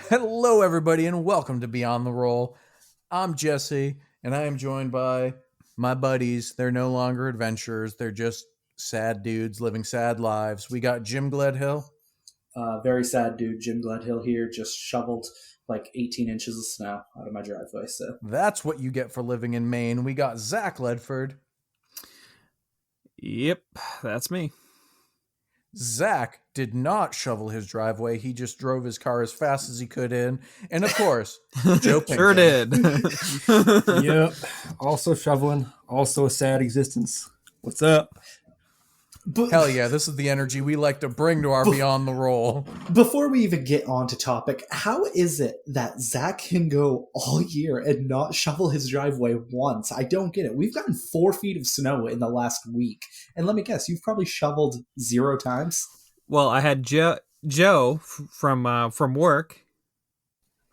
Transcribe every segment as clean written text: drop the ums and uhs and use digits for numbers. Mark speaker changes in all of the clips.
Speaker 1: Hello, everybody, and welcome to Beyond the Roll. I'm Jesse, and I am joined by my buddies. They're no longer adventurers, they're just sad dudes living sad lives. We got Jim Gledhill.
Speaker 2: Very sad dude, Jim Gledhill here, just shoveled like 18 inches of snow out of my driveway. So
Speaker 1: That's what you get for living in Maine. We got Zach Ledford.
Speaker 3: Yep, that's me.
Speaker 1: Zach did not shovel his driveway. He just drove his car as fast as he could in. And of course, Joe Pinkham.
Speaker 3: Sure did.
Speaker 4: Yep. Also shoveling. Also a sad existence. What's up?
Speaker 1: Hell yeah, this is the energy we like to bring to our Beyond the Roll.
Speaker 2: before we even get on to topic, how is it that Zach can go all year and not shovel his driveway once? I don't get it. We've gotten 4 feet of snow in the last week. And let me guess, you've probably shoveled 0 times?
Speaker 3: Well, I had Joe from work.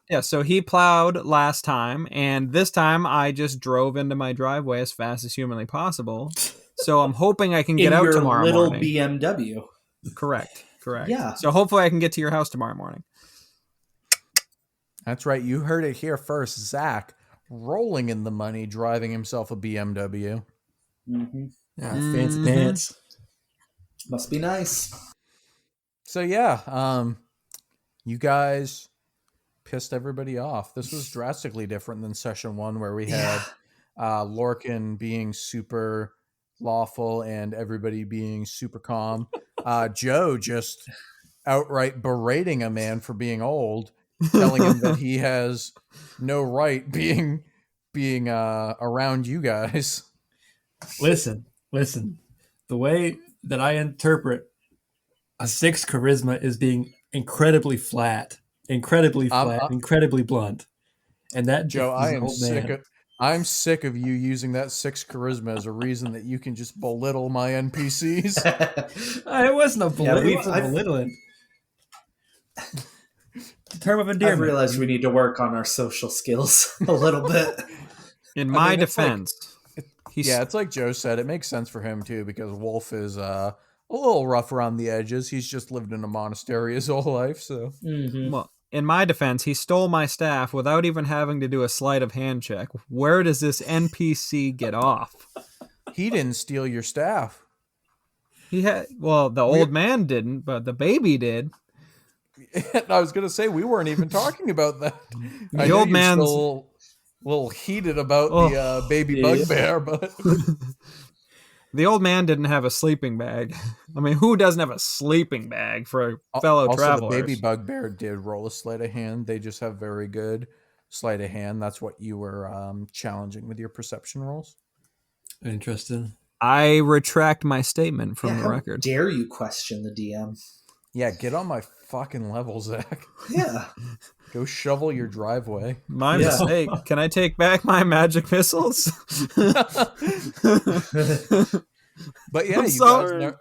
Speaker 3: Yeah, so he plowed last time, and this time I just drove into my driveway as fast as humanly possible. So I'm hoping I can get
Speaker 2: in
Speaker 3: out
Speaker 2: your
Speaker 3: tomorrow
Speaker 2: little
Speaker 3: morning.
Speaker 2: BMW.
Speaker 3: Correct.
Speaker 2: Yeah.
Speaker 3: So hopefully I can get to your house tomorrow morning.
Speaker 1: That's right. You heard it here first. Zach rolling in the money, driving himself a BMW.
Speaker 2: Mm-hmm.
Speaker 4: Yeah, fancy pants.
Speaker 2: Must be nice.
Speaker 1: So yeah, you guys pissed everybody off. This was drastically different than session 1 where we had Lorcan being super lawful and everybody being super calm. Joe just outright berating a man for being old, telling him that he has no right being around you guys.
Speaker 4: Listen. The way that I interpret a 6 charisma is being incredibly flat, incredibly blunt. And that
Speaker 1: Joe,
Speaker 4: is
Speaker 1: I
Speaker 4: an
Speaker 1: am
Speaker 4: old
Speaker 1: sick
Speaker 4: man.
Speaker 1: of I'm sick of you using that 6 charisma as a reason that you can just belittle my NPCs.
Speaker 4: It wasn't a belittling. Term of endearment.
Speaker 2: I've realized we need to work on our social skills a little bit.
Speaker 3: In my
Speaker 1: mean, it's
Speaker 3: defense,
Speaker 1: it's like Joe said. It makes sense for him too because Wolf is a little rough around the edges. He's just lived in a monastery his whole life. So,
Speaker 3: well, in my defense, he stole my staff without even having to do a sleight of hand check. Where does this NPC get off?
Speaker 1: he didn't steal your staff.
Speaker 3: The old man didn't, but the baby did.
Speaker 1: I was gonna say we weren't even talking about that.
Speaker 3: The old man's
Speaker 1: still a little heated about the baby bugbear, but
Speaker 3: the old man didn't have a sleeping bag. I mean, who doesn't have a sleeping bag for fellow travelers?
Speaker 1: The baby bugbear did roll a sleight of hand. They just have very good sleight of hand. That's what you were challenging with your perception rolls.
Speaker 4: Interesting.
Speaker 3: I retract my statement from the record.
Speaker 2: How dare you question the DM?
Speaker 1: Yeah, get on my fucking level, Zach.
Speaker 2: Yeah.
Speaker 1: Go shovel your driveway.
Speaker 3: My mistake. Can I take back my magic missiles?
Speaker 1: But yeah, you guys know.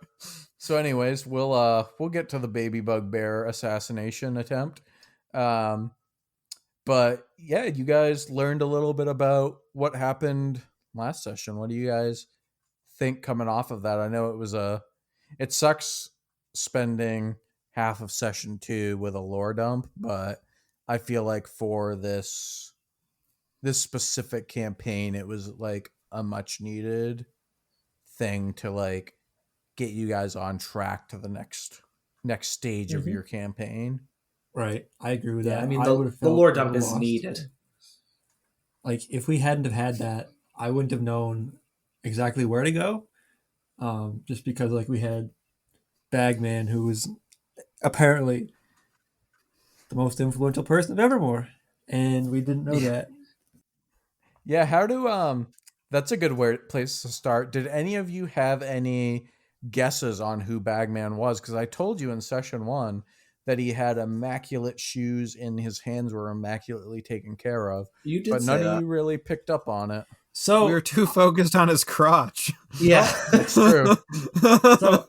Speaker 1: So anyways, we'll get to the baby bugbear assassination attempt. But yeah, you guys learned a little bit about what happened last session. What do you guys think coming off of that? I know it sucks spending half of session 2 with a lore dump, but I feel like for this specific campaign, it was like a much needed thing to like get you guys on track to the next stage of your campaign.
Speaker 4: Right. I agree with that.
Speaker 2: I mean, the lore dump is needed.
Speaker 4: Like, if we hadn't have had that, I wouldn't have known exactly where to go. Just because, like, we had Bagman, who was apparently the most influential person of Evermore, and we didn't know that.
Speaker 1: Yeah, how do that's a good place to start. Did any of you have any guesses on who Bagman was? Because I told you in session 1 that he had immaculate shoes and his hands were immaculately taken care of.
Speaker 2: You did,
Speaker 1: but none of you really picked up on it.
Speaker 4: So
Speaker 3: we were too focused on his crotch.
Speaker 2: Yeah,
Speaker 1: that's true.
Speaker 4: So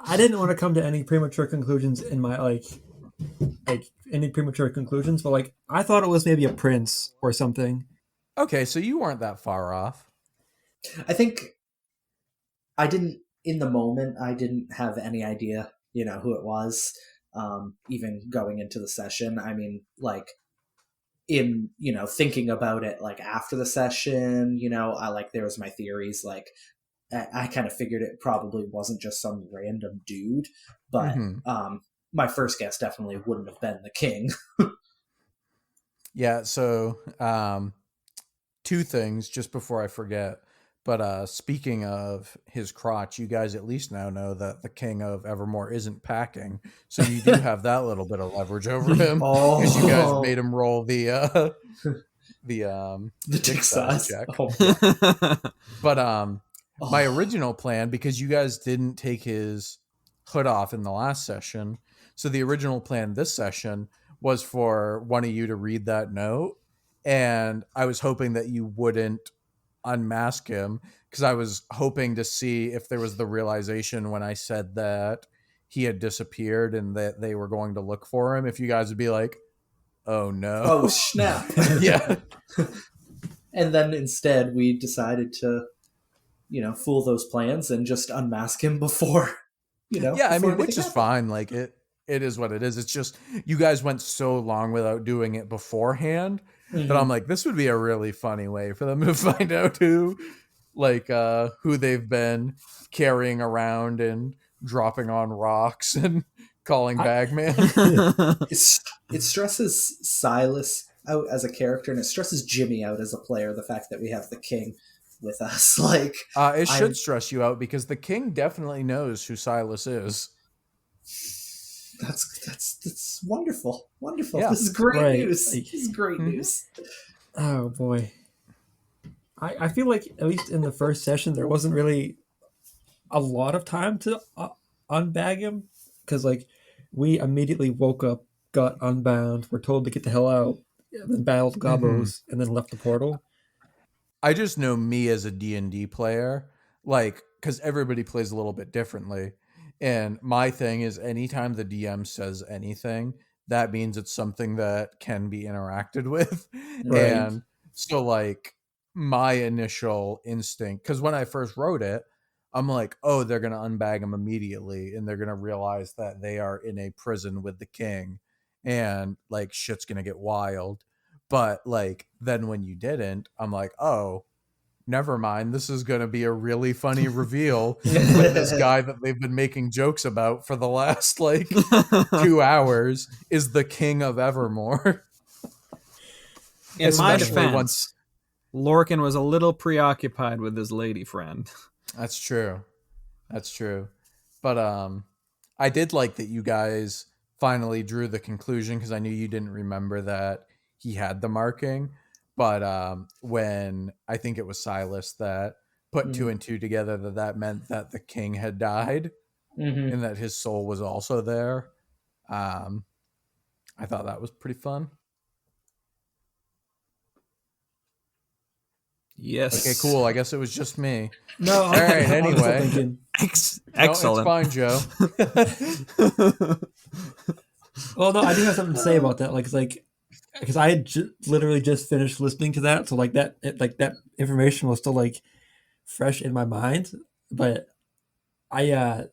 Speaker 4: I didn't want to come to any premature conclusions in my like any premature conclusions, but like I thought it was maybe a prince or something.
Speaker 1: Okay, so you weren't that far off.
Speaker 2: I think I didn't in the moment. I didn't have any idea, who it was. even going into the session. I mean, like, in, thinking about it, like, after the session, there was my theories, like, I kind of figured it probably wasn't just some random dude, but my first guess definitely wouldn't have been the king.
Speaker 1: Yeah, so two things just before I forget. But speaking of his crotch, you guys at least now know that the king of Evermore isn't packing, so you do have that little bit of leverage over him because you guys made him roll the dick size check.
Speaker 2: Oh, yeah.
Speaker 1: But my original plan, because you guys didn't take his hood off in the last session, so the original plan this session was for one of you to read that note, and I was hoping that you wouldn't unmask him because I was hoping to see if there was the realization when I said that he had disappeared and that they were going to look for him, if you guys would be like, oh no.
Speaker 2: Oh, snap.
Speaker 1: Yeah.
Speaker 2: And then instead we decided to, fool those plans and just unmask him before,
Speaker 1: Yeah, I mean, which is
Speaker 2: happened.
Speaker 1: fine. Like, it is what it is. It's just you guys went so long without doing it beforehand that I'm like, this would be a really funny way for them to find out who they've been carrying around and dropping on rocks and calling Bagman.
Speaker 2: It stresses Silas out as a character, and it stresses Jimmy out as a player, the fact that we have the king with us. Like,
Speaker 1: it should stress you out because the king definitely knows who Silas is.
Speaker 2: That's wonderful.
Speaker 1: Yeah.
Speaker 2: This is great news. This is great news.
Speaker 4: Oh boy. I feel like at least in the first session there wasn't really a lot of time to unbag him, because like we immediately woke up, got unbound, were told to get the hell out, then battled gobos, and then left the portal.
Speaker 1: I just know me as a D&D player, like, because everybody plays a little bit differently. And my thing is anytime the DM says anything, that means it's something that can be interacted with.
Speaker 2: Right.
Speaker 1: And so, like, my initial instinct, because when I first wrote it, I'm like, oh, they're going to unbag him immediately. And they're going to realize that they are in a prison with the king. And, like, shit's going to get wild. But, like, then when you didn't, I'm like, oh, never mind. This is going to be a really funny reveal with this guy that they've been making jokes about for the last, 2 hours is the king of Evermore.
Speaker 3: In my defense, Lorcan was a little preoccupied with his lady friend.
Speaker 1: That's true. But I did like that you guys finally drew the conclusion, because I knew you didn't remember that he had the marking. But when I think it was Silas that put 2 and 2 together, that meant that the king had died and that his soul was also there. I thought that was pretty fun.
Speaker 3: Yes.
Speaker 1: Okay, cool. I guess it was just me.
Speaker 4: No.
Speaker 1: All right. Anyway.
Speaker 3: Excellent.
Speaker 1: No, it's fine, Joe.
Speaker 4: Well, no, I do have something to say about that. Because I had literally just finished listening to that, so that information was still fresh in my mind. But it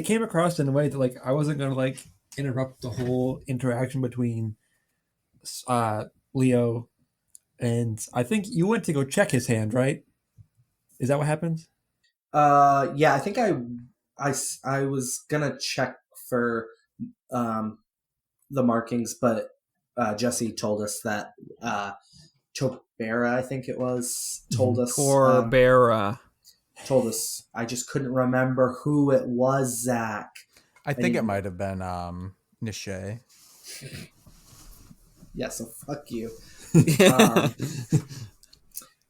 Speaker 4: came across in a way that I wasn't gonna interrupt the whole interaction between Leo, and I think you went to go check his hand, right? Is that what happened?
Speaker 2: Yeah, I think I was gonna check for the markings, but Jesse told us that Tobera, I think it was, told us.
Speaker 3: Torbera.
Speaker 2: Told us. I just couldn't remember who it was, Zach.
Speaker 1: I think it might have been Nishay.
Speaker 2: Yeah, so fuck you.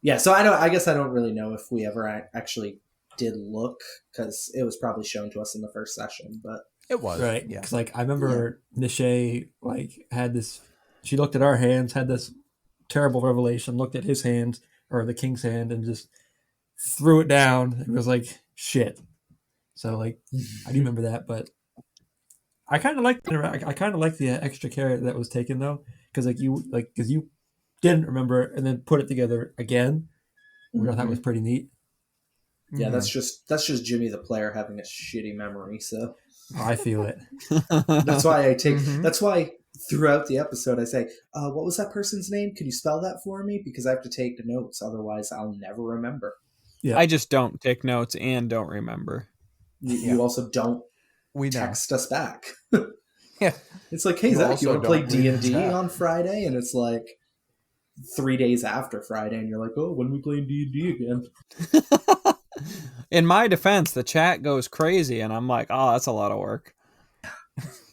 Speaker 2: Yeah, so I guess I don't really know if we ever actually did look, because it was probably shown to us in the first session, but
Speaker 1: it was,
Speaker 4: right.
Speaker 1: Yeah,
Speaker 4: because I remember Nishay had this. She looked at our hands, had this terrible revelation, looked at his hand, or the king's hand, and just threw it down. It was like shit. So I do remember that, but I kind of like the extra care that was taken though, because you didn't remember it and then put it together again, which I thought was pretty neat.
Speaker 2: Yeah, that's just Jimmy the player having a shitty memory. So
Speaker 4: I feel it.
Speaker 2: That's why I take.
Speaker 1: Mhm.
Speaker 2: That's why throughout the episode I say, "What was that person's name? Can you spell that for me?" Because I have to take notes, otherwise I'll never remember.
Speaker 4: Yeah.
Speaker 3: I just don't take notes and don't remember.
Speaker 2: You also don't
Speaker 1: We know.
Speaker 2: text us back.
Speaker 1: Yeah.
Speaker 2: It's like, hey
Speaker 1: You
Speaker 2: Zach, you
Speaker 1: also
Speaker 2: want to play
Speaker 1: don't read the
Speaker 2: D&D
Speaker 1: chat.
Speaker 2: on Friday? And it's like 3 days after Friday, and you're like, oh, when are we playing D&D again?
Speaker 3: In my defense, the chat goes crazy, and I'm like, oh, that's a lot of work.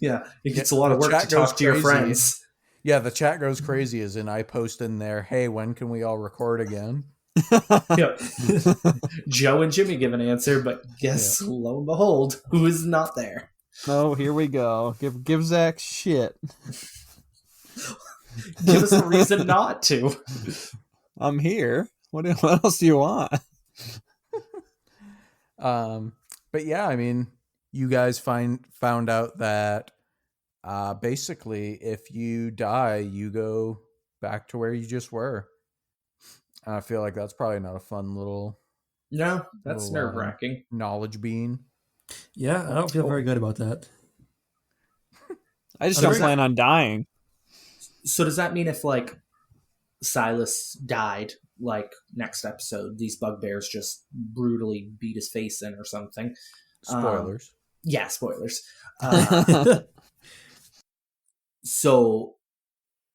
Speaker 2: Yeah, it gets a lot of
Speaker 1: The
Speaker 2: work to
Speaker 1: chat goes
Speaker 2: talk to your
Speaker 1: crazy.
Speaker 2: friends.
Speaker 1: Yeah, the chat goes crazy as in I post in there, hey, when can we all record again?
Speaker 2: Yeah. Joe and Jimmy give an answer, but guess, lo and behold, who is not there?
Speaker 3: Oh, here we go. Give Zach shit.
Speaker 2: Give us a reason not to.
Speaker 3: I'm here. What else do you want?
Speaker 1: But yeah, I mean, you guys found out that basically if you die, you go back to where you just were. I feel like that's probably not a fun little
Speaker 2: No, that's
Speaker 1: little,
Speaker 2: nerve-wracking.
Speaker 1: knowledge bean.
Speaker 4: Yeah, I don't feel very good about that.
Speaker 3: I just
Speaker 2: So
Speaker 3: don't
Speaker 2: does
Speaker 3: plan on dying.
Speaker 2: So does that mean if, like, Silas died, like, next episode, these bugbears just brutally beat his face in or something?
Speaker 1: Spoilers.
Speaker 2: Yeah, spoilers. So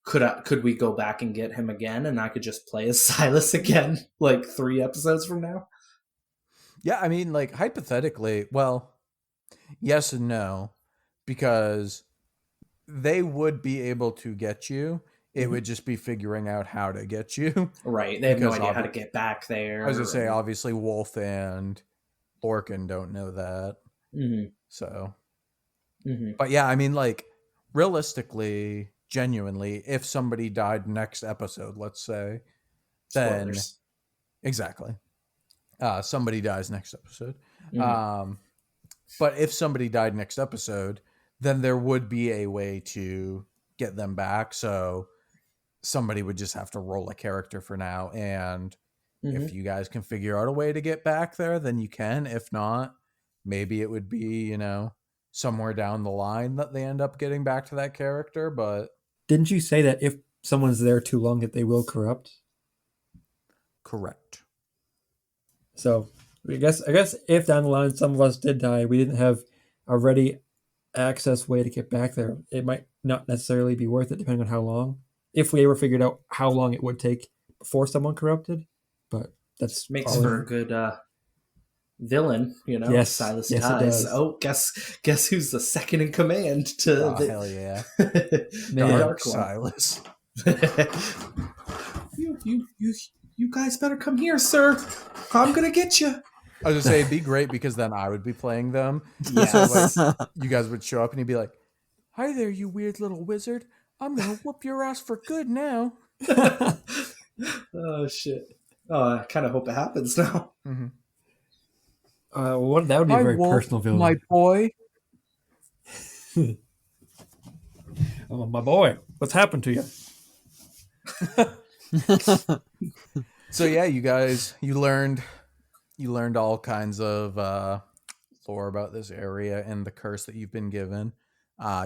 Speaker 2: could we go back and get him again, and I could just play as Silas again, like 3 episodes from now?
Speaker 1: Yeah, I mean, like, hypothetically, well, yes and no, because they would be able to get you. It would just be figuring out how to get you.
Speaker 2: Right. They have no
Speaker 1: Because
Speaker 2: idea how to get back there.
Speaker 1: I was going to say, obviously, Wolf and Lorcan don't know that.
Speaker 2: Mhm.
Speaker 1: So,
Speaker 2: Mhm.
Speaker 1: but yeah, I mean, like, realistically, genuinely, if somebody died next episode, let's say, then
Speaker 2: Spoilers.
Speaker 1: exactly, somebody dies next episode.
Speaker 2: Mhm.
Speaker 1: But if somebody died next episode, then there would be a way to get them back. So somebody would just have to roll a character for now. And if
Speaker 2: Mhm.
Speaker 1: you guys can figure out a way to get back there, then you can. If not, maybe it would be, somewhere down the line that they end up getting back to that character. But
Speaker 4: Didn't you say that if someone's there too long that they will corrupt?
Speaker 1: correct.
Speaker 4: So I guess if down the line some of us did die, we didn't have a ready access way to get back there, it might not necessarily be worth it depending on how long. If we ever figured out how long it would take before someone corrupted. But that's
Speaker 2: Makes
Speaker 4: probably-
Speaker 2: for a good villain,
Speaker 4: Yes,
Speaker 2: Silas
Speaker 4: yes, it
Speaker 2: dies.
Speaker 4: does.
Speaker 2: Oh, guess who's the second in command to
Speaker 1: Oh,
Speaker 2: the
Speaker 1: hell yeah.
Speaker 4: Man.
Speaker 2: Dark One.
Speaker 1: Silas.
Speaker 2: you guys better come here, sir. I'm gonna get you.
Speaker 1: I was going to say, it'd be great because then I would be playing them.
Speaker 2: Yes.
Speaker 1: So, like, you guys would show up and he'd be like, hi there, you weird little wizard. I'm going to whoop your ass for good now.
Speaker 2: Oh shit. Oh, I kind of hope it happens now.
Speaker 1: Mm-hmm.
Speaker 4: That would be a
Speaker 1: Hi,
Speaker 4: very
Speaker 1: Wolf,
Speaker 4: personal villain.
Speaker 1: my boy.
Speaker 4: Oh, my boy, what's happened to you?
Speaker 1: So yeah, you guys, you learned all kinds of lore about this area and the curse that you've been given.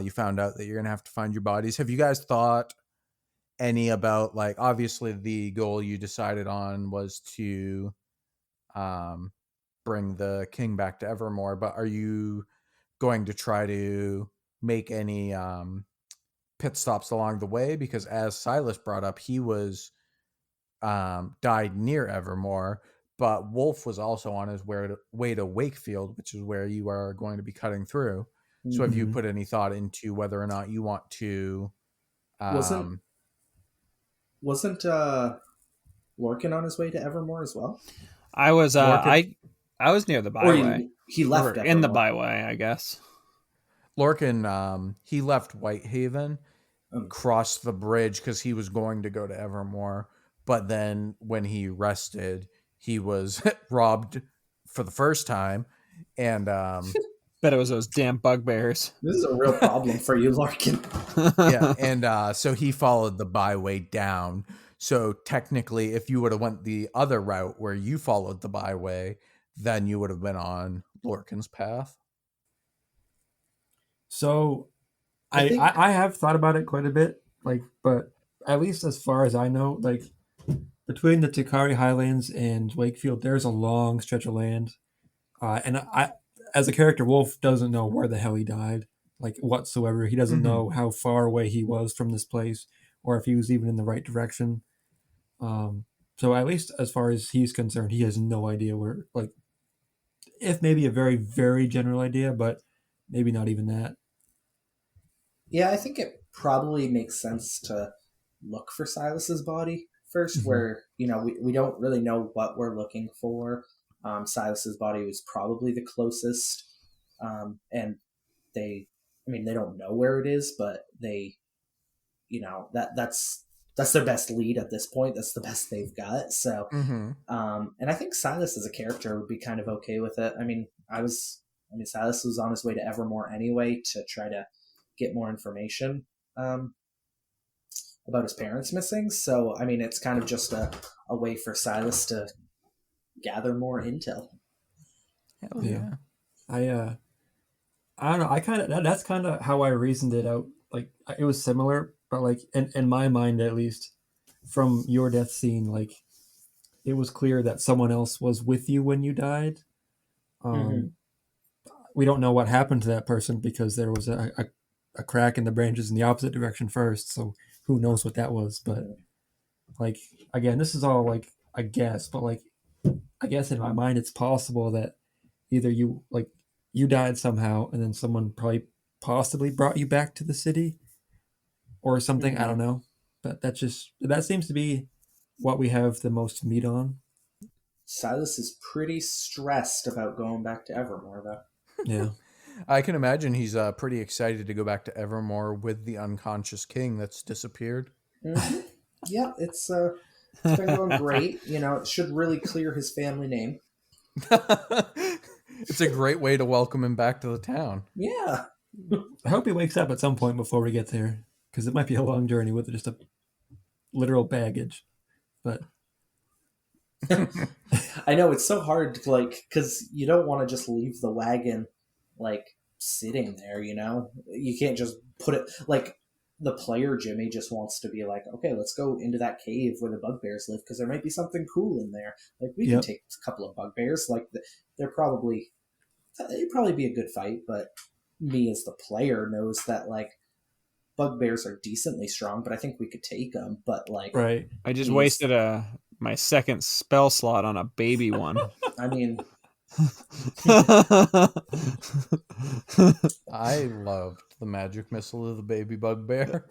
Speaker 1: You found out that you're gonna have to find your bodies. Have you guys thought any about, like, obviously the goal you decided on was to bring the king back to Evermore, but are you going to try to make any pit stops along the way? Because as Silas brought up, he was died near Evermore, but Wolf was also on his way to Wakefield, which is where you are going to be cutting through. So have you
Speaker 4: Mhm.
Speaker 1: put any thought into whether or not you want to
Speaker 2: Wasn't Lorcan on his way to Evermore as well?
Speaker 3: I was
Speaker 1: Lorcan-
Speaker 3: I was near the
Speaker 2: Or
Speaker 3: byway.
Speaker 2: he left
Speaker 3: Or in the
Speaker 2: Evermore.
Speaker 3: byway, I guess.
Speaker 1: Lorcan, he left Whitehaven,
Speaker 2: Oh.
Speaker 1: crossed the bridge because he was going to go to Evermore, but then when he rested, he was robbed for the first time, and
Speaker 3: Bet it was those damn bugbears.
Speaker 2: This is a real problem for you, Larkin.
Speaker 1: yeah, and so he followed the byway down. So technically, if you would have went the other route where you followed the byway, then you would have been on Lorcan's path.
Speaker 4: So
Speaker 2: I
Speaker 4: I have thought about it quite a bit, like, but at least as far as I know, like between the Takari Highlands and Wakefield, there's a long stretch of land, and I, as a character, Wolf doesn't know where the hell he died, like whatsoever. He doesn't know how far away he was from this place, or if he was even in the right direction. So at least as far as he's concerned, he has no idea where, like, if maybe a very, very general idea, but maybe not even that.
Speaker 2: Yeah, I think it probably makes sense to look for Silas's body 1st where, we don't really know what we're looking for. Silas's body was probably the closest. And they don't know where it is, but they, that's their best lead at this point. That's the best they've got. So, and I think Silas as a character would be kind of okay with it. Silas was on his way to Evermore anyway to try to get more information about his parents missing. So, it's kind of just a way for Silas to gather more intel.
Speaker 3: Hell yeah.
Speaker 4: I don't know. That's kind of how I reasoned it out. Like, it was similar, but like in my mind, at least, from your death scene, like it was clear that someone else was with you when you died. We don't know what happened to that person because there was a crack in the branches in the opposite direction first. So who knows what that was? But like, again, this is all like a guess, but like, I guess in my mind, it's possible that either you died somehow and then someone probably possibly brought you back to the city or something. I don't know. But that seems to be what we have the most meat on.
Speaker 2: Silas is pretty stressed about going back to Evermore, though.
Speaker 4: Yeah.
Speaker 1: I can imagine he's pretty excited to go back to Evermore with the unconscious king that's disappeared.
Speaker 2: Yeah, it's been going great. It should really clear his family name.
Speaker 1: It's a great way to welcome him back to the town.
Speaker 2: Yeah.
Speaker 4: I hope he wakes up at some point before we get there, because it might be a long journey with just a literal baggage. But
Speaker 2: I know it's so hard to because you don't want to just leave the wagon sitting there. You can't just put it the player Jimmy just wants to be like, okay, let's go into that cave where the bugbears live because there might be something cool in there. We can take a couple of bugbears. They'd probably be a good fight, but me as the player knows that bugbears are decently strong, but I think we could take them. But
Speaker 4: right,
Speaker 3: I just wasted my second spell slot on a baby one.
Speaker 1: I loved the magic missile of the baby bugbear.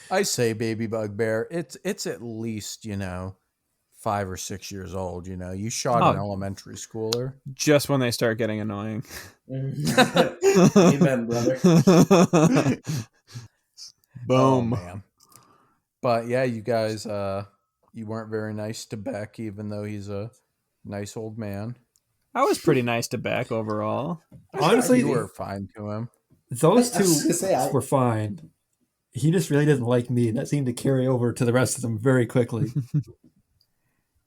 Speaker 1: I say baby bugbear. It's at least 5 or 6 years old. You shot an elementary schooler
Speaker 3: just when they start getting annoying.
Speaker 2: Amen, brother.
Speaker 3: Boom,
Speaker 1: man. But yeah, you guys, you weren't very nice to Beck, even though he's a nice old man.
Speaker 3: I was pretty nice to Beck overall.
Speaker 4: Honestly,
Speaker 1: you were fine to him.
Speaker 4: Those two were fine. He just really didn't like me. That seemed to carry over to the rest of them very quickly.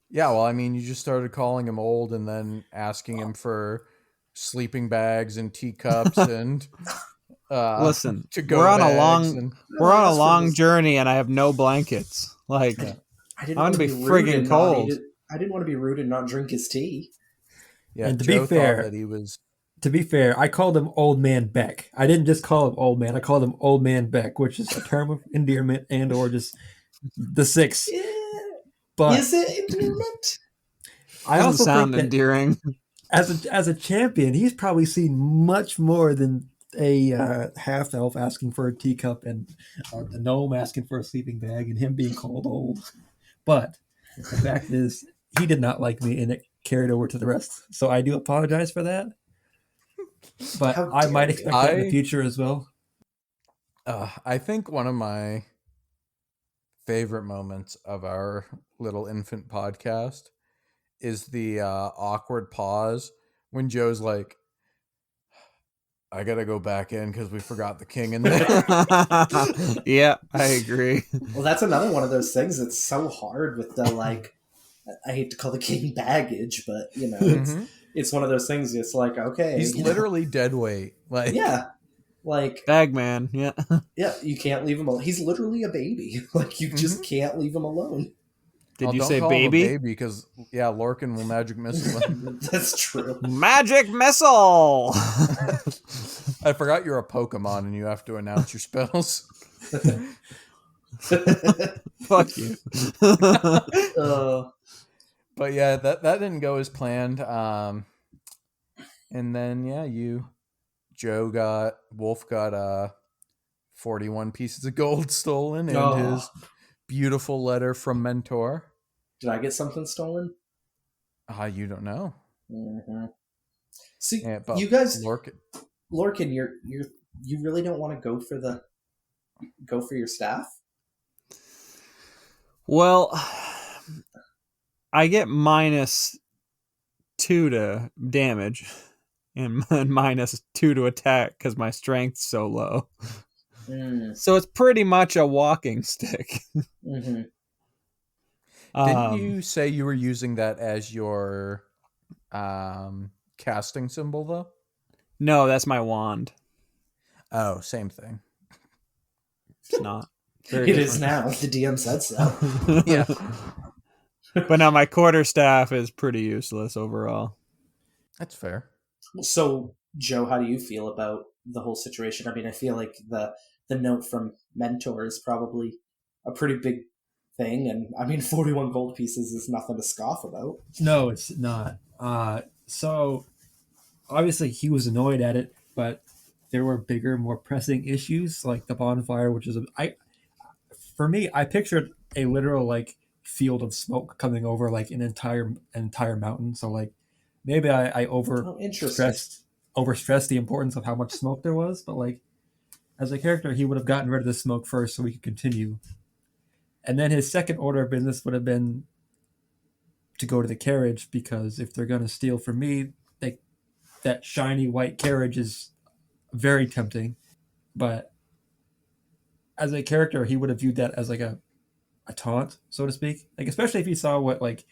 Speaker 1: Yeah, well, you just started calling him old and then asking him for sleeping bags and teacups and
Speaker 3: listen, we're on a long journey and I have no blankets. I'm gonna be friggin' cold.
Speaker 2: I didn't want to be rude and not drink his tea.
Speaker 1: Yeah,
Speaker 4: and to
Speaker 1: Joe
Speaker 4: be fair,
Speaker 1: that he was.
Speaker 4: To be fair, I called him Old Man Beck. I didn't just call him Old Man. I called him Old Man Beck, which is a term of endearment and or just the six.
Speaker 2: Yeah.
Speaker 4: But
Speaker 2: is it endearment?
Speaker 4: I also
Speaker 3: sound
Speaker 4: think
Speaker 3: endearing.
Speaker 4: As a champion, he's probably seen much more than a half elf asking for a teacup and a gnome asking for a sleeping bag and him being called old. But the fact is, he did not like me, and it carried over to the rest. So I do apologize for that. But I might expect that in the future as well.
Speaker 1: I think one of my favorite moments of our little infant podcast is the awkward pause when Joe's like, I gotta go back in because we forgot the king in there.
Speaker 3: Yeah, I agree.
Speaker 2: Well, that's another one of those things that's so hard with the I hate to call the king baggage, but it's one of those things. It's like, okay,
Speaker 1: He's literally dead weight. Like,
Speaker 2: yeah, like
Speaker 3: Bagman, yeah.
Speaker 2: yeah, you can't leave him alone. He's literally a baby. Like you just can't leave him alone.
Speaker 3: Did you
Speaker 1: don't
Speaker 3: say
Speaker 1: call him a
Speaker 3: baby?
Speaker 1: baby because Lorcan will magic missile him.
Speaker 2: That's true.
Speaker 3: Magic missile.
Speaker 1: I forgot you're a Pokemon and you have to announce your spells.
Speaker 3: Fuck you.
Speaker 1: But yeah, that didn't go as planned. And then Wolf got 41 pieces of gold stolen and his beautiful letter from Mentor.
Speaker 2: Did I get something stolen?
Speaker 1: You don't know.
Speaker 2: Mm-hmm. See, you guys, Lorcan, you really don't want to go for your staff?
Speaker 3: Well, I get -2 to damage and -2 to attack because my strength's so low. So it's pretty much a walking stick.
Speaker 2: Mm-hmm.
Speaker 1: Didn't you say you were using that as your casting symbol, though?
Speaker 3: No, that's my wand.
Speaker 1: Oh, same thing.
Speaker 3: It's not.
Speaker 2: It is now. The DM said so.
Speaker 1: Yeah.
Speaker 3: But now my quarterstaff is pretty useless overall.
Speaker 1: That's fair.
Speaker 2: So, Joe, how do you feel about the whole situation? I mean, I feel like the note from Mentor is probably a pretty big thing, and I mean, 41 gold pieces is nothing to scoff about.
Speaker 4: No, it's not. So obviously he was annoyed at it, but there were bigger, more pressing issues like the bonfire, which is for me, I pictured a literal like field of smoke coming over like an entire mountain. So like maybe I overstressed the importance of how much smoke there was, but like as a character, he would have gotten rid of the smoke first so we could continue. And then his second order of business would have been to go to the carriage, because if they're going to steal from me, that shiny white carriage is very tempting. But as a character, he would have viewed that as like a taunt, so to speak. Like, especially if he saw what, like,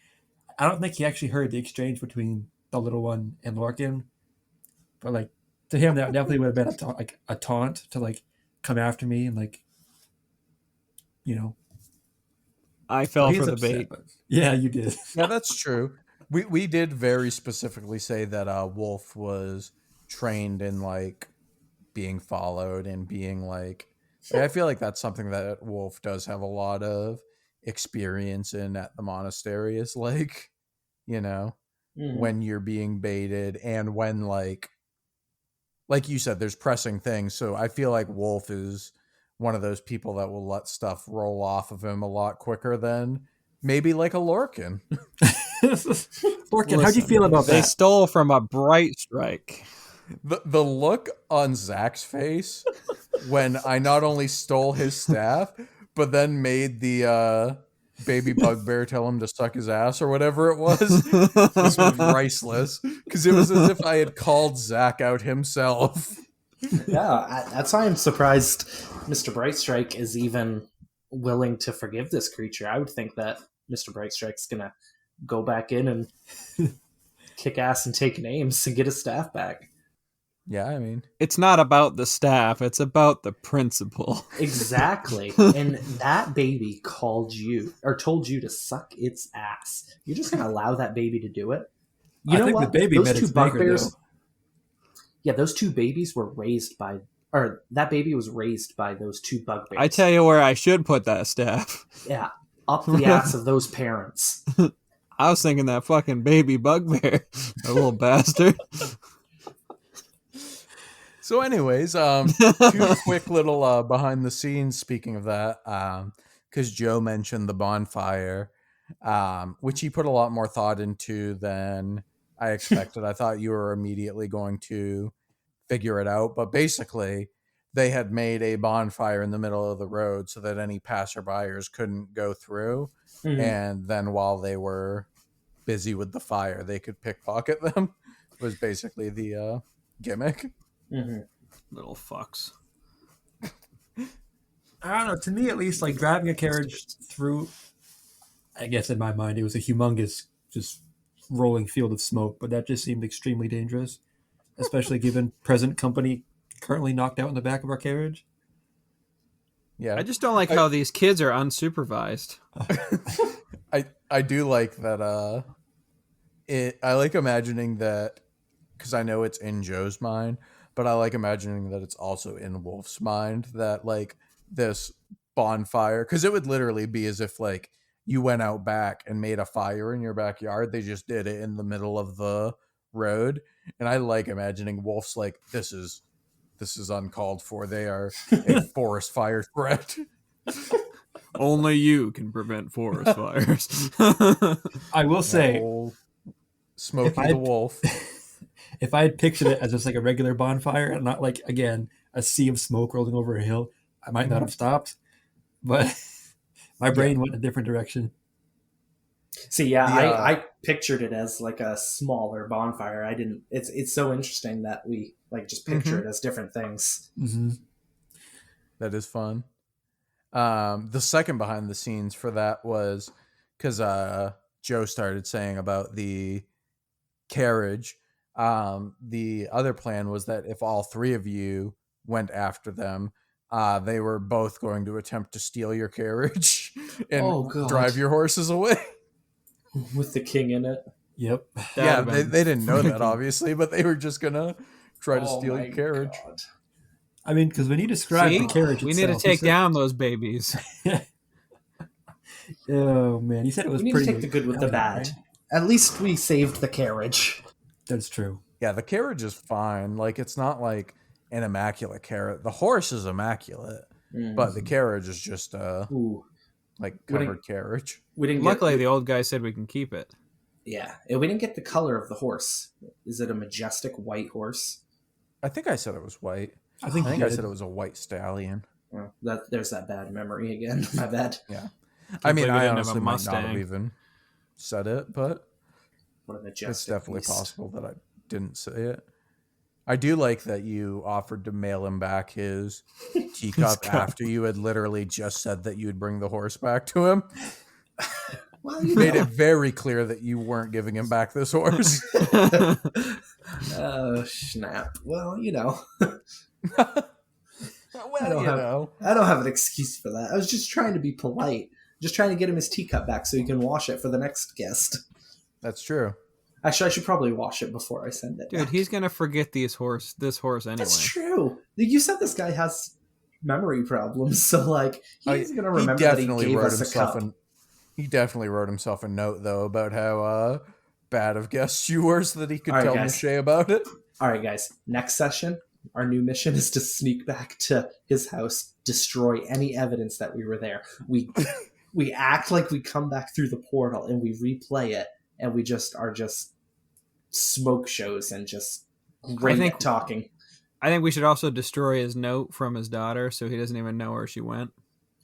Speaker 4: I don't think he actually heard the exchange between the little one and Lorcan. But like, to him, that definitely would have been a taunt to like come after me and like, you know.
Speaker 3: I fell for the bait.
Speaker 4: Yeah, you did.
Speaker 1: Yeah, that's true. We did very specifically say that Wolf was trained in like being followed and being like I feel like that's something that Wolf does have a lot of experience in at the monastery, is like, when you're being baited and when like you said, there's pressing things. So I feel like Wolf is one of those people that will let stuff roll off of him a lot quicker than maybe like a Lorcan.
Speaker 4: Lorcan, how'd you feel about that?
Speaker 3: They stole from a Bright Strike.
Speaker 1: The look on Zach's face when I not only stole his staff, but then made the baby bugbear tell him to suck his ass or whatever it was was priceless, because it was as if I had called Zach out himself.
Speaker 2: Yeah, that's why I'm surprised Mr. Brightstrike is even willing to forgive this creature. I would think that Mr. Brightstrike's gonna go back in and kick ass and take names and get his staff back.
Speaker 1: Yeah, I mean,
Speaker 3: it's not about the staff, it's about the principle.
Speaker 2: Exactly. And that baby called you or told you to suck its ass. You're just gonna allow that baby to do it?
Speaker 4: I think the baby met its maker, though.
Speaker 2: Yeah, those two babies were raised by, or that baby was raised by those two bugbears.
Speaker 3: I tell you where I should put that staff.
Speaker 2: Yeah, up the ass of those parents.
Speaker 3: I was thinking that fucking baby bugbear, a little bastard.
Speaker 1: So anyways, two quick little behind the scenes, speaking of that, because Joe mentioned the bonfire, which he put a lot more thought into than I expected. I thought you were immediately going to figure it out, but basically they had made a bonfire in the middle of the road so that any passerbyers couldn't go through. Mm-hmm. And then while they were busy with the fire, they could pickpocket them. Was basically the gimmick.
Speaker 2: Mm-hmm.
Speaker 3: Little fucks.
Speaker 4: I don't know. To me, at least, like driving a carriage through, I guess in my mind, it was a humongous just rolling field of smoke, but that just seemed extremely dangerous, especially given present company currently knocked out in the back of our carriage.
Speaker 1: Yeah.
Speaker 3: I just don't like how these kids are unsupervised.
Speaker 1: I do like that I like imagining that, because I know it's in Joe's mind, but I like imagining that it's also in Wolf's mind, that like this bonfire, because it would literally be as if like you went out back and made a fire in your backyard. They just did it in the middle of the road. And I like imagining Wolf's like, this is uncalled for. They are a forest fire threat.
Speaker 3: Only you can prevent forest fires.
Speaker 4: I will say,
Speaker 1: Smokey the Wolf.
Speaker 4: If I had pictured it as just like a regular bonfire and not like, again, a sea of smoke rolling over a hill, I might not have stopped. But my brain went a different direction.
Speaker 2: See, I pictured it as like a smaller bonfire. I didn't. It's so interesting that we like just picture it as different things.
Speaker 4: Mm-hmm.
Speaker 1: That is fun. The second behind the scenes for that was because Joe started saying about the carriage. The other plan was that if all three of you went after them, they were both going to attempt to steal your carriage and drive your horses away.
Speaker 2: With the king in it.
Speaker 4: Yep.
Speaker 1: Yeah, they didn't know that, obviously, but they were just going to try to steal your carriage.
Speaker 2: God.
Speaker 4: I mean, because when you describe the carriage
Speaker 3: we
Speaker 4: itself,
Speaker 3: need to take down those babies.
Speaker 4: Oh, man. You said it was
Speaker 2: we
Speaker 4: pretty...
Speaker 2: need to take the good with the bad.
Speaker 4: Right?
Speaker 2: At least we saved the carriage.
Speaker 4: That's true.
Speaker 1: Yeah, the carriage is fine. Like, it's not like an immaculate carriage. The horse is immaculate, but the carriage is just like covered carriage.
Speaker 3: Luckily, the old guy said we can keep it.
Speaker 2: Yeah, and we didn't get the color of the horse. Is it a majestic white horse?
Speaker 1: I think I said it was white.
Speaker 4: I think
Speaker 1: I said it was a white stallion.
Speaker 2: Well, there's that bad memory again. My bad.
Speaker 1: Yeah. I mean, I honestly might not have
Speaker 3: Mustang.
Speaker 1: even said it, but
Speaker 2: What a majestic
Speaker 1: it's definitely
Speaker 2: beast.
Speaker 1: possible that I didn't say it. I do like that you offered to mail him back his teacup after you had literally just said that you'd bring the horse back to him.
Speaker 2: Well,
Speaker 1: You made it very clear that you weren't giving him back this horse.
Speaker 2: Oh, snap. Well, you know. I don't have an excuse for that. I was just trying to be polite. Just trying to get him his teacup back so he can wash it for the next guest.
Speaker 1: That's true.
Speaker 2: Actually, I should probably wash it before I send it.
Speaker 3: Dude,
Speaker 2: back.
Speaker 3: he's gonna forget this horse anyway.
Speaker 2: That's true. You said this guy has memory problems, so like he's gonna remember that he gave us a cup.
Speaker 1: He definitely wrote himself a note though about how bad of guests you were, so that he could tell Michelle about it.
Speaker 2: All right, guys. Next session, our new mission is to sneak back to his house, destroy any evidence that we were there. We act like we come back through the portal and we replay it, and we just are smoke shows and just great at talking.
Speaker 3: I think we should also destroy his note from his daughter so he doesn't even know where she went.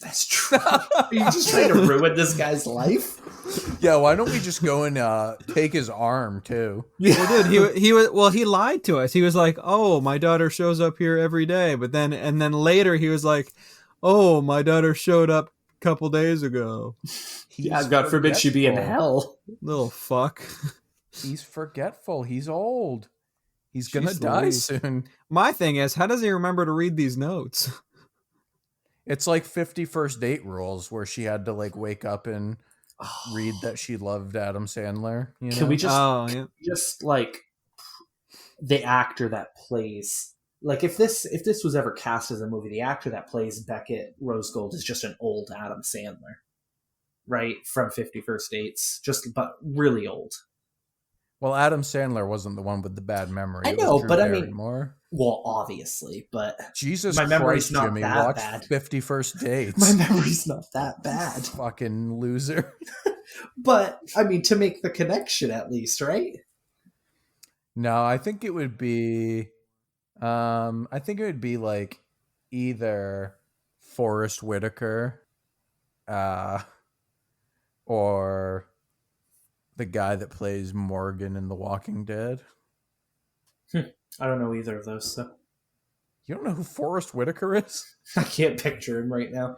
Speaker 2: That's true. Are you just trying to ruin this guy's life?
Speaker 1: Yeah, why don't we just go and take his arm too?
Speaker 3: Well, dude, he lied to us. He was like, "Oh, my daughter shows up here every day," but then later he was like, "Oh, my daughter showed up a couple days ago."
Speaker 2: Yeah, God forbid she be in hell.
Speaker 3: Little fuck.
Speaker 1: He's forgetful. He's old. He's gonna die soon.
Speaker 3: My thing is, how does he remember to read these notes?
Speaker 1: It's like 50 First Date rules, where she had to like wake up and read that she loved Adam Sandler. You know?
Speaker 2: Can we just like the actor that plays, like if this was ever cast as a movie, the actor that plays Beckett Rose Gold is just an old Adam Sandler, right? From 50 First Dates, but really old.
Speaker 1: Well, Adam Sandler wasn't the one with the bad memory.
Speaker 2: I know, but I mean,
Speaker 1: more.
Speaker 2: Well, obviously, but
Speaker 1: Jesus
Speaker 2: my memory's
Speaker 1: Christ,
Speaker 2: not
Speaker 1: Jimmy,
Speaker 2: that
Speaker 1: watch
Speaker 2: bad.
Speaker 1: 50 First Dates.
Speaker 2: My memory's not that bad.
Speaker 1: Fucking loser.
Speaker 2: But I mean, to make the connection at least, right?
Speaker 1: No, I think it would be. Like either Forrest Whitaker, or the guy that plays Morgan in The Walking Dead.
Speaker 2: I don't know either of those, so.
Speaker 1: You don't know who Forrest Whitaker is?
Speaker 2: I can't picture him right now.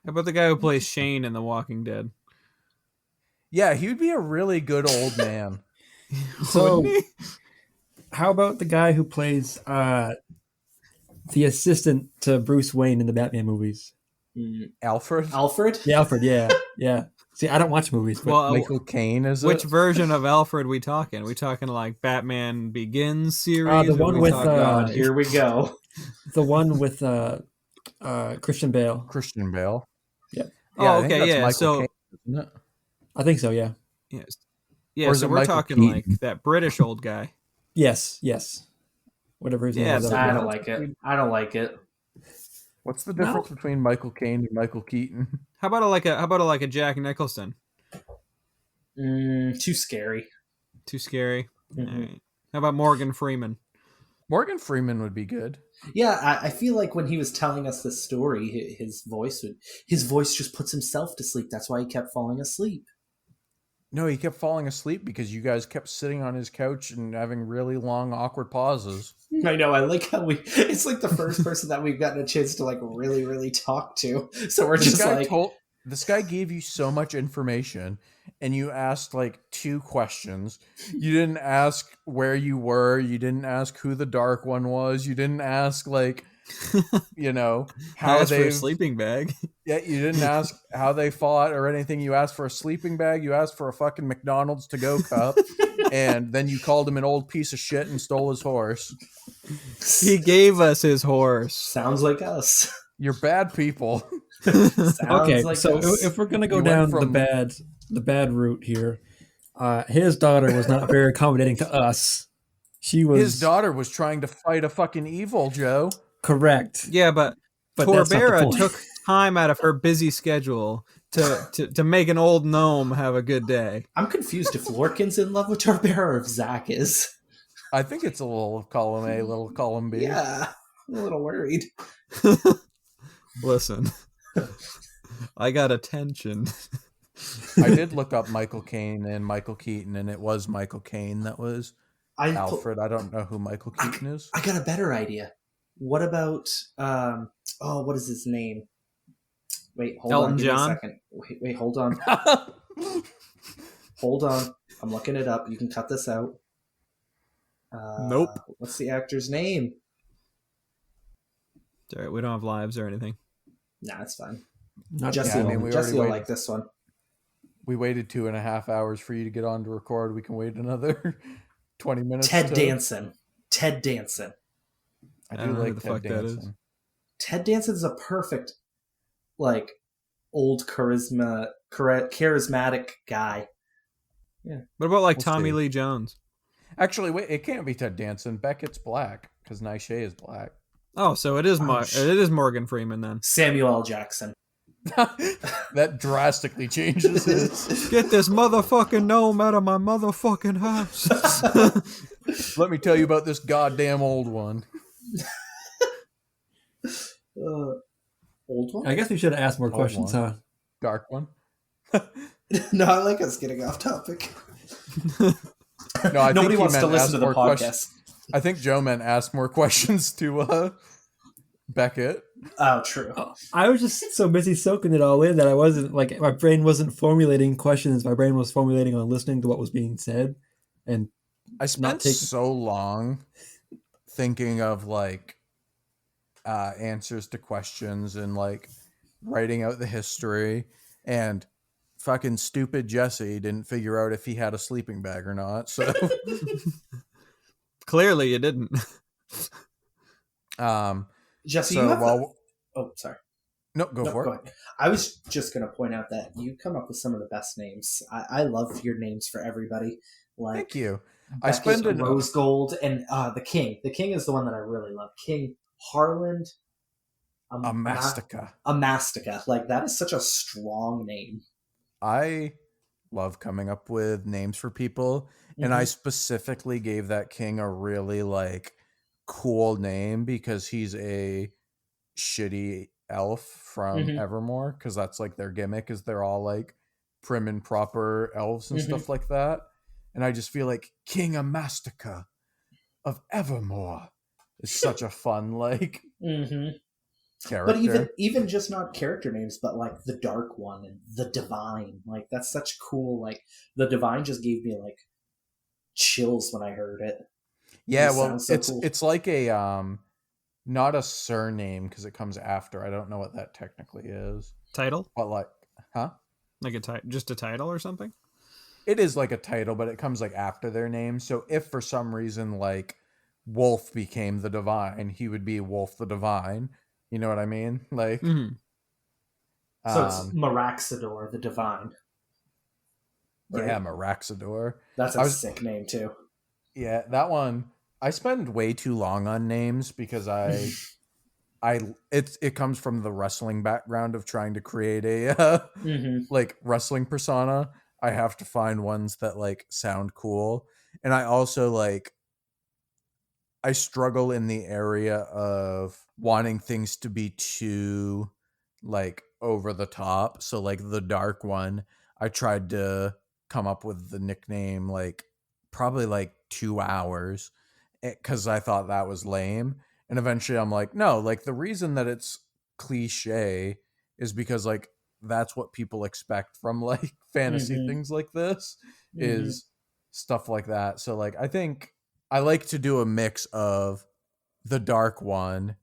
Speaker 3: How about the guy who plays Shane in The Walking Dead?
Speaker 1: Yeah, he would be a really good old man.
Speaker 4: So,
Speaker 3: Wouldn't he?
Speaker 4: how about the guy who plays the assistant to Bruce Wayne in the Batman movies?
Speaker 1: Alfred?
Speaker 2: Alfred?
Speaker 4: Yeah, Alfred. Yeah. See, I don't watch movies, but
Speaker 3: Well,
Speaker 1: Michael Caine, is
Speaker 3: which
Speaker 1: it?
Speaker 3: version of Alfred we talking? We talking like Batman Begins series?
Speaker 4: the
Speaker 3: or
Speaker 4: one
Speaker 3: we
Speaker 4: with
Speaker 3: talking
Speaker 2: God,
Speaker 3: like-
Speaker 2: here we go.
Speaker 4: the one with Christian Bale.
Speaker 1: Christian Bale.
Speaker 4: Yeah.
Speaker 1: Yeah,
Speaker 3: Oh,
Speaker 1: I think
Speaker 3: okay,
Speaker 1: that's
Speaker 3: yeah.
Speaker 1: Michael
Speaker 3: So
Speaker 1: Caine, isn't it?
Speaker 4: I think so. Yeah.
Speaker 3: yes,
Speaker 1: Or
Speaker 3: yeah.
Speaker 1: is
Speaker 3: So
Speaker 1: it
Speaker 3: we're
Speaker 1: Michael
Speaker 3: talking
Speaker 1: Keaton?
Speaker 3: like that British old guy.
Speaker 4: Yes. Whatever his name
Speaker 3: Yeah,
Speaker 4: is.
Speaker 2: I don't like it. I don't like it.
Speaker 1: What's the difference between Michael Caine and Michael Keaton?
Speaker 3: How about a Jack Nicholson?
Speaker 2: Too scary.
Speaker 3: Too scary.
Speaker 2: Mhm.
Speaker 3: All right. How about Morgan Freeman?
Speaker 1: Morgan Freeman would be good.
Speaker 2: Yeah, I feel like when he was telling us this story, his voice just puts himself to sleep. That's why he kept falling asleep.
Speaker 1: No, he kept falling asleep because you guys kept sitting on his couch and having really long, awkward pauses.
Speaker 2: I know. I like how it's like the first person that we've gotten a chance to like really, really talk to. So we're just like,
Speaker 1: this guy gave you so much information, and you asked like 2 questions. You didn't ask where you were. You didn't ask who the Dark One was. You didn't ask like, how
Speaker 3: Asked for
Speaker 1: they
Speaker 3: a sleeping bag.
Speaker 1: Yeah, you didn't ask how they fought or anything. You asked for a sleeping bag. You asked for a fucking McDonald's to-go cup. And then you called him an old piece of shit and stole his horse.
Speaker 3: He gave us his horse.
Speaker 2: sounds like us.
Speaker 1: You're bad people.
Speaker 2: Sounds
Speaker 4: Okay,
Speaker 2: like
Speaker 4: so
Speaker 2: us.
Speaker 4: if we're gonna go
Speaker 1: You
Speaker 4: down
Speaker 1: went from-
Speaker 4: the bad route here, his daughter was not very accommodating to us. She was
Speaker 1: His daughter was trying to fight a fucking evil, Joe.
Speaker 4: correct.
Speaker 3: Yeah, but
Speaker 4: But that's not the
Speaker 3: Torbera
Speaker 4: point.
Speaker 3: took time out of her busy schedule to make an old gnome have a good day.
Speaker 2: I'm confused if Lorcan's in love with Torbera or if Zach is.
Speaker 1: I think it's a little column A, little column B.
Speaker 2: Yeah, I'm a little worried.
Speaker 3: Listen, I got attention.
Speaker 1: I did look up Michael Caine and Michael Keaton, and it was Michael Caine that was Alfred. I don't know who Michael Keaton is.
Speaker 2: I got a better idea. What about what is his name? Wait, hold
Speaker 3: Elton
Speaker 2: on, give me
Speaker 3: John?
Speaker 2: a second. Wait, hold on. Hold on. I'm looking it up. You can cut this out.
Speaker 3: Nope.
Speaker 2: What's the actor's name?
Speaker 3: It's all right, we don't have lives or anything.
Speaker 2: Nah, it's fine.
Speaker 4: Not
Speaker 2: Jesse,
Speaker 1: I mean, we
Speaker 2: Jesse
Speaker 1: already
Speaker 2: will
Speaker 1: waited.
Speaker 2: like this one.
Speaker 1: We waited 2.5 hours for you to get on to record. We can wait another 20 minutes.
Speaker 2: Ted Danson. Ted Danson.
Speaker 1: I
Speaker 3: I
Speaker 1: do
Speaker 3: don't know who
Speaker 1: like
Speaker 3: the
Speaker 1: Ted
Speaker 3: fuck that is.
Speaker 1: Danson.
Speaker 2: Ted Danson's a perfect, like, old charismatic guy.
Speaker 3: What about like
Speaker 1: We'll
Speaker 3: Tommy
Speaker 1: see.
Speaker 3: Lee Jones?
Speaker 1: Actually, wait, it can't be Ted Danson. Beckett's black because Nightshade is black.
Speaker 3: Oh, so it is
Speaker 2: Oh,
Speaker 3: it is Morgan Freeman then.
Speaker 2: Samuel L. Jackson.
Speaker 1: That drastically changes it.
Speaker 3: Get this motherfucking gnome out of my motherfucking house.
Speaker 1: Let me tell you about this goddamn old one.
Speaker 2: Old one?
Speaker 4: I guess we should have asked more
Speaker 1: Old
Speaker 4: questions,
Speaker 1: one.
Speaker 4: huh?
Speaker 1: Dark one.
Speaker 2: No, I like us getting off topic.
Speaker 1: No, I
Speaker 2: Nobody
Speaker 1: think he
Speaker 2: wants to
Speaker 1: meant
Speaker 2: listen
Speaker 1: ask
Speaker 2: to the
Speaker 1: more
Speaker 2: podcast.
Speaker 1: questions. I think Joe meant ask more questions to Beckett.
Speaker 2: Oh, true.
Speaker 4: I was just so busy soaking it all in that I wasn't like my brain wasn't formulating questions. My brain was formulating on listening to what was being said, and
Speaker 1: I spent
Speaker 4: taking-
Speaker 1: so long thinking of like answers to questions and like writing out the history, and fucking stupid Jesse didn't figure out if he had a sleeping bag or not. So
Speaker 3: Clearly you didn't.
Speaker 2: Jesse,
Speaker 1: so
Speaker 2: you have
Speaker 1: while
Speaker 2: Oh, sorry.
Speaker 1: no, go for it.
Speaker 2: ahead. I was just going to point out that you come up with some of the best names. I love your names for everybody. Like
Speaker 1: Thank you. I
Speaker 2: Beckett,
Speaker 1: spend an
Speaker 2: Rose Gold and the King. The King is the one that I really love. King Harland.
Speaker 1: Amastica.
Speaker 2: Amastica. Like that is such a strong name.
Speaker 1: I love coming up with names for people, and I specifically gave that king a really like cool name because he's a shitty elf from
Speaker 2: Mhm.
Speaker 1: Evermore, because that's like their gimmick is they're all like prim and proper elves and stuff like that. And I just feel like King Amastica of Evermore is such a fun like
Speaker 2: Mm-hmm.
Speaker 1: character.
Speaker 2: But even just not character names, but like the Dark One and the Divine, like that's such cool. Like the Divine just gave me like chills when I heard it.
Speaker 1: Yeah,
Speaker 2: It
Speaker 1: well,
Speaker 2: so cool.
Speaker 1: it's like a not a surname because it comes after. I don't know what that technically is.
Speaker 3: Title?
Speaker 1: But like, huh?
Speaker 3: Like just a title or something?
Speaker 1: It is like a title, but it comes like after their name. So if for some reason like Wolf became the Divine, he would be Wolf the Divine. You know what I mean? Like,
Speaker 3: Mm-hmm.
Speaker 2: So it's Maraxidor the Divine.
Speaker 1: Right? Yeah, Maraxidor.
Speaker 2: That's a sick name too.
Speaker 1: Yeah, that one. I spend way too long on names because it comes from the wrestling background of trying to create a like wrestling persona. I have to find ones that like sound cool, and I also like I struggle in the area of wanting things to be too like over the top. So like the Dark One, I tried to come up with the nickname like probably like 2 hours because I thought that was lame. And eventually I'm like, no, like the reason that it's cliche is because like that's what people expect from like fantasy things like this is stuff like that. So like I think I like to do a mix of the Dark One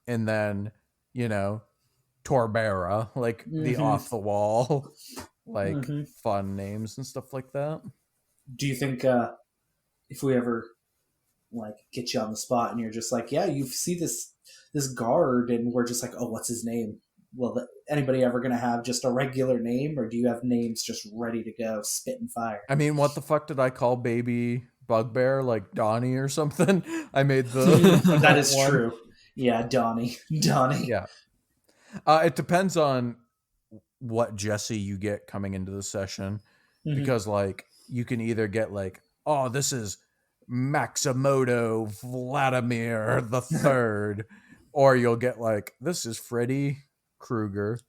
Speaker 1: and then, you know, Torbera, like the off the wall, like fun names and stuff like that.
Speaker 2: Do you think if we ever like get you on the spot and you're just like, yeah, you see this guard and we're just like, oh, what's his name? Well, anybody ever going to have just a regular name, or do you have names just ready to go, spit and fire?
Speaker 1: I mean, what the fuck did I call baby bugbear? Like Donnie or something? I made the...
Speaker 2: That is true. Yeah, Donnie.
Speaker 1: Yeah. It depends on what Jesse you get coming into the session. Because, like, you can either get, like, oh, this is Maximoto Vladimir the Third, or you'll get, like, this is Freddy Krueger.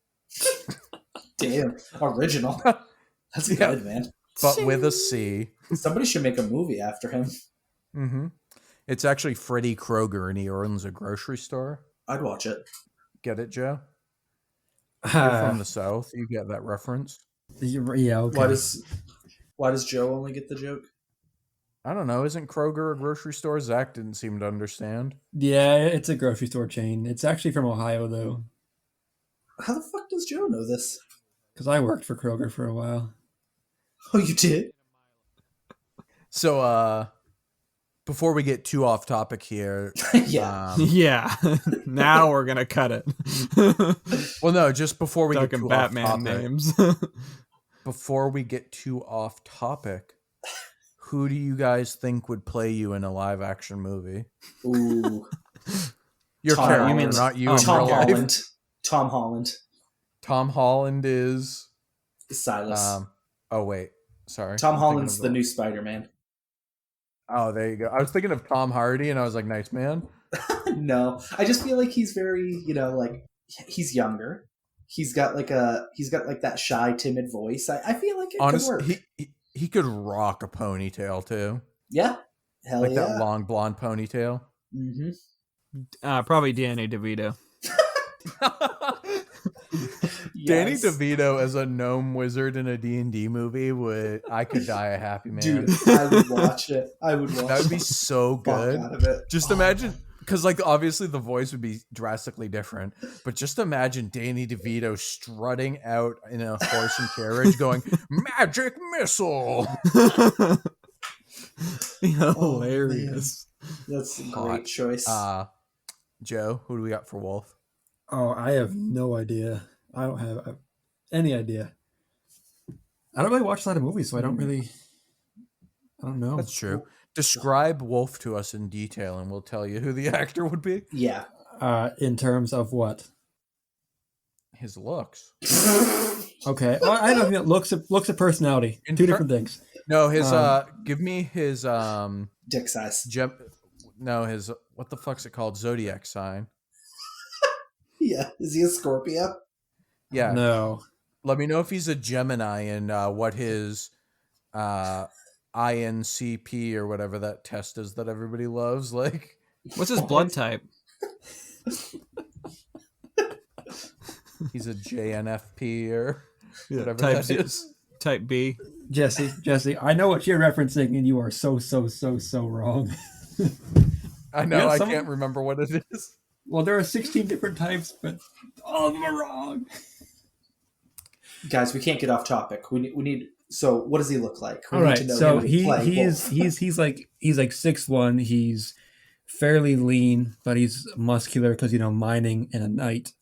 Speaker 2: Damn, original. That's good, man.
Speaker 1: But with a C.
Speaker 2: Somebody should make a movie after him.
Speaker 1: It's actually Freddy Kroeger, and he owns a grocery store.
Speaker 2: I'd watch it.
Speaker 1: Get it, Joe? You're from the South. You get that reference.
Speaker 4: Yeah, okay.
Speaker 2: Why does Joe only get the joke?
Speaker 1: I don't know. Isn't Kroger a grocery store? Zach didn't seem to understand.
Speaker 4: Yeah, it's a grocery store chain. It's actually from Ohio, though.
Speaker 2: How the fuck does Joe know this?
Speaker 4: Because I worked for Kroger for a while.
Speaker 2: Oh, you did?
Speaker 1: So, before we get too off topic here.
Speaker 3: Yeah. Now we're going to cut it.
Speaker 1: Well, no, just before we get
Speaker 3: too
Speaker 1: Batman
Speaker 3: off topic. Names.
Speaker 1: Before we get too off topic, who do you guys think would play you in a live action movie?
Speaker 2: Ooh.
Speaker 1: Your character, not you.
Speaker 2: Tom Holland. Tom Holland.
Speaker 1: Tom Holland is
Speaker 2: Silas.
Speaker 1: Oh wait, sorry.
Speaker 2: Tom Holland's the new Spider-Man.
Speaker 1: Oh, there you go. I was thinking of Tom Hardy, and I was like, nice man.
Speaker 2: No, I just feel like he's very, like he's younger. He's got like that shy, timid voice. I feel like it could work.
Speaker 1: He could rock a ponytail too.
Speaker 2: Yeah, hell
Speaker 1: like that long blonde ponytail.
Speaker 3: Probably Danny DeVito.
Speaker 1: Danny DeVito as a gnome wizard in a D&D movie I could die a happy man.
Speaker 2: Dude, I would watch it. That
Speaker 1: would be so good. Just imagine, because like obviously the voice would be drastically different, but just imagine Danny DeVito strutting out in a horse and carriage going, magic missile.
Speaker 3: Hilarious.
Speaker 2: That's a great choice.
Speaker 1: Joe, who do we got for Wolf?
Speaker 4: Oh, I have no idea. I don't have any idea. I don't really watch a lot of movies, so I don't know.
Speaker 1: That's true. Describe Wolf to us in detail, and we'll tell you who the actor would be.
Speaker 2: Yeah.
Speaker 4: In terms of what?
Speaker 1: His looks.
Speaker 4: Okay. Well, I don't know. Looks of personality. Two different things.
Speaker 1: No, his give me his
Speaker 2: dick size.
Speaker 1: His what the fuck's it called? Zodiac sign.
Speaker 2: Yeah. Is he a Scorpio?
Speaker 1: Yeah.
Speaker 4: No.
Speaker 1: Let me know if he's a Gemini and what his INCP or whatever that test is that everybody loves. Like,
Speaker 3: what's his blood type?
Speaker 1: He's a JNFP or whatever
Speaker 3: type
Speaker 1: that is.
Speaker 3: Type B.
Speaker 4: Jesse, I know what you're referencing, and you are so wrong.
Speaker 1: I know, I can't remember what it is.
Speaker 4: Well, there are 16 different types, but all of them are wrong.
Speaker 2: Guys, we can't get off topic. We need. So, what does he look like?
Speaker 4: All right, so he's 6'1". He's fairly lean, but he's muscular because mining and a knight,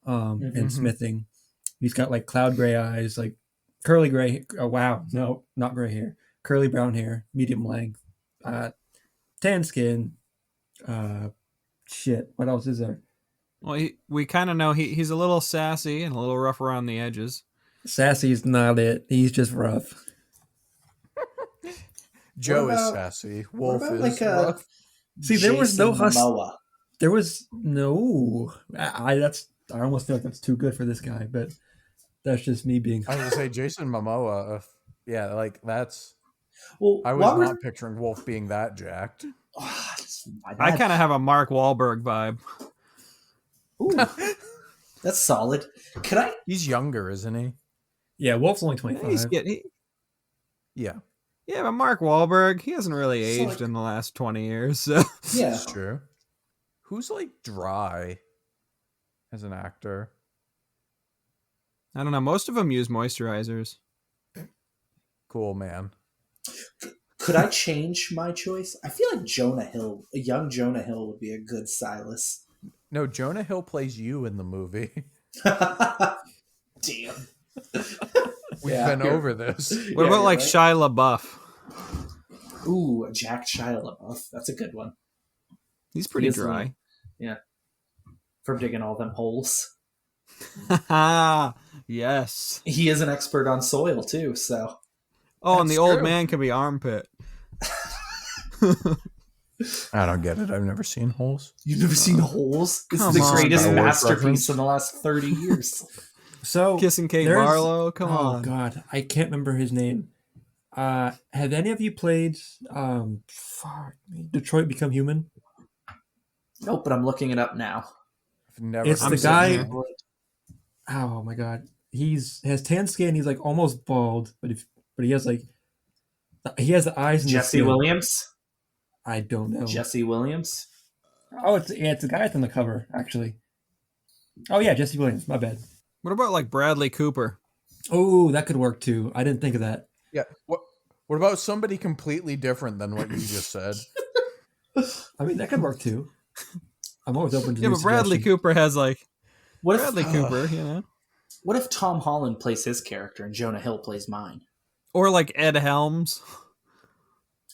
Speaker 4: and smithing. He's got like cloud gray eyes, like curly gray. Oh wow, no, not gray hair. Curly brown hair, medium length, tan skin. Shit. What else is there?
Speaker 3: Well, we kind of know he's a little sassy and a little rough around the edges.
Speaker 4: Sassy's not it. He's just rough.
Speaker 1: Joe is sassy. Wolf is rough.
Speaker 4: See, there was no Momoa. There was no. I almost feel like that's too good for this guy, but that's just me being.
Speaker 1: I was gonna say Jason Momoa. Yeah, like that's.
Speaker 2: Well,
Speaker 1: I was not picturing Wolf being that jacked.
Speaker 3: I kind of have a Mark Wahlberg vibe.
Speaker 2: Ooh, that's solid. Could I?
Speaker 1: He's younger, isn't he?
Speaker 4: Yeah, Wolf's only 25.
Speaker 1: Yeah.
Speaker 3: Yeah, but Mark Wahlberg, he hasn't really aged in the last 20 years. So.
Speaker 2: Yeah,
Speaker 1: that's true. Who's like dry as an actor?
Speaker 3: I don't know. Most of them use moisturizers.
Speaker 1: Cool, man.
Speaker 2: Could I change my choice? I feel like Jonah Hill, a young Jonah Hill, would be a good Silas.
Speaker 1: No, Jonah Hill plays you in the movie.
Speaker 2: Damn.
Speaker 1: We've been over this.
Speaker 3: What about like Shia LaBeouf?
Speaker 2: Ooh, Jack Shia LaBeouf. That's a good one.
Speaker 3: He's pretty dry.
Speaker 2: Yeah. From digging all them holes.
Speaker 3: Yes.
Speaker 2: He is an expert on soil too, so.
Speaker 3: Oh, and the old man can be armpit.
Speaker 1: I don't get it. I've never seen Holes.
Speaker 2: You've never seen Holes? This is the greatest masterpiece in the last 30 years.
Speaker 4: So
Speaker 3: Kissing Kate Barlow, come on.
Speaker 4: Oh God, I can't remember his name. Have any of you played Detroit Become Human?
Speaker 2: Nope, but I'm looking it up now.
Speaker 1: I've never.
Speaker 4: It's the guy. Oh my God, has tan skin. He's like almost bald, but he has like the eyes. And
Speaker 2: Jesse Williams.
Speaker 4: I don't know.
Speaker 2: Jesse Williams.
Speaker 4: Oh, it's the guy that's on the cover actually. Oh yeah, Jesse Williams. My bad.
Speaker 3: What about like Bradley Cooper?
Speaker 4: Oh, that could work too. I didn't think of that.
Speaker 1: Yeah. What about somebody completely different than what you just said?
Speaker 4: I mean, that could work too. I'm always open to.
Speaker 3: Yeah, but Bradley Cooper has like. Bradley Cooper,
Speaker 2: What if Tom Holland plays his character and Jonah Hill plays mine?
Speaker 3: Or like Ed Helms.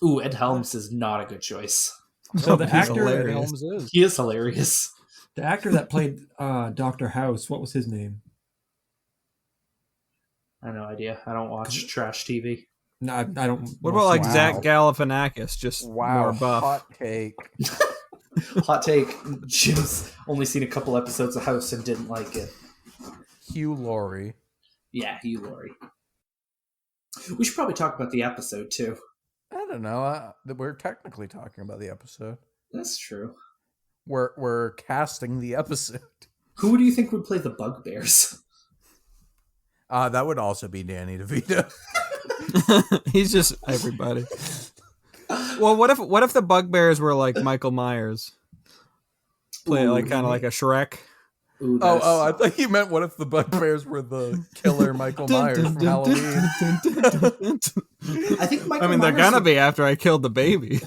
Speaker 2: Ooh, Ed Helms is not a good choice.
Speaker 4: So the actor
Speaker 1: Ed Helms is.
Speaker 2: He is hilarious.
Speaker 4: The actor that played Dr. House, what was his name?
Speaker 2: I have no idea. I don't watch trash TV.
Speaker 4: No, I don't.
Speaker 3: What about like Zach Galifianakis? Just more buff.
Speaker 1: Hot take.
Speaker 2: Hot take. Jim's only seen a couple episodes of House and didn't like it.
Speaker 1: Hugh Laurie.
Speaker 2: Yeah, Hugh Laurie. We should probably talk about the episode too.
Speaker 1: I don't know. We're technically talking about the episode.
Speaker 2: That's true.
Speaker 1: We're casting the episode.
Speaker 2: Who do you think would play the Bugbears?
Speaker 1: That would also be Danny DeVito.
Speaker 3: He's just everybody. Well, what if the Bugbears were like Michael Myers? Play like kind of like a Shrek.
Speaker 2: Ooh,
Speaker 1: I thought you meant what if the Bugbears were the killer Michael Myers from Halloween?
Speaker 2: I think Michael Myers
Speaker 3: they're gonna be after I killed the baby.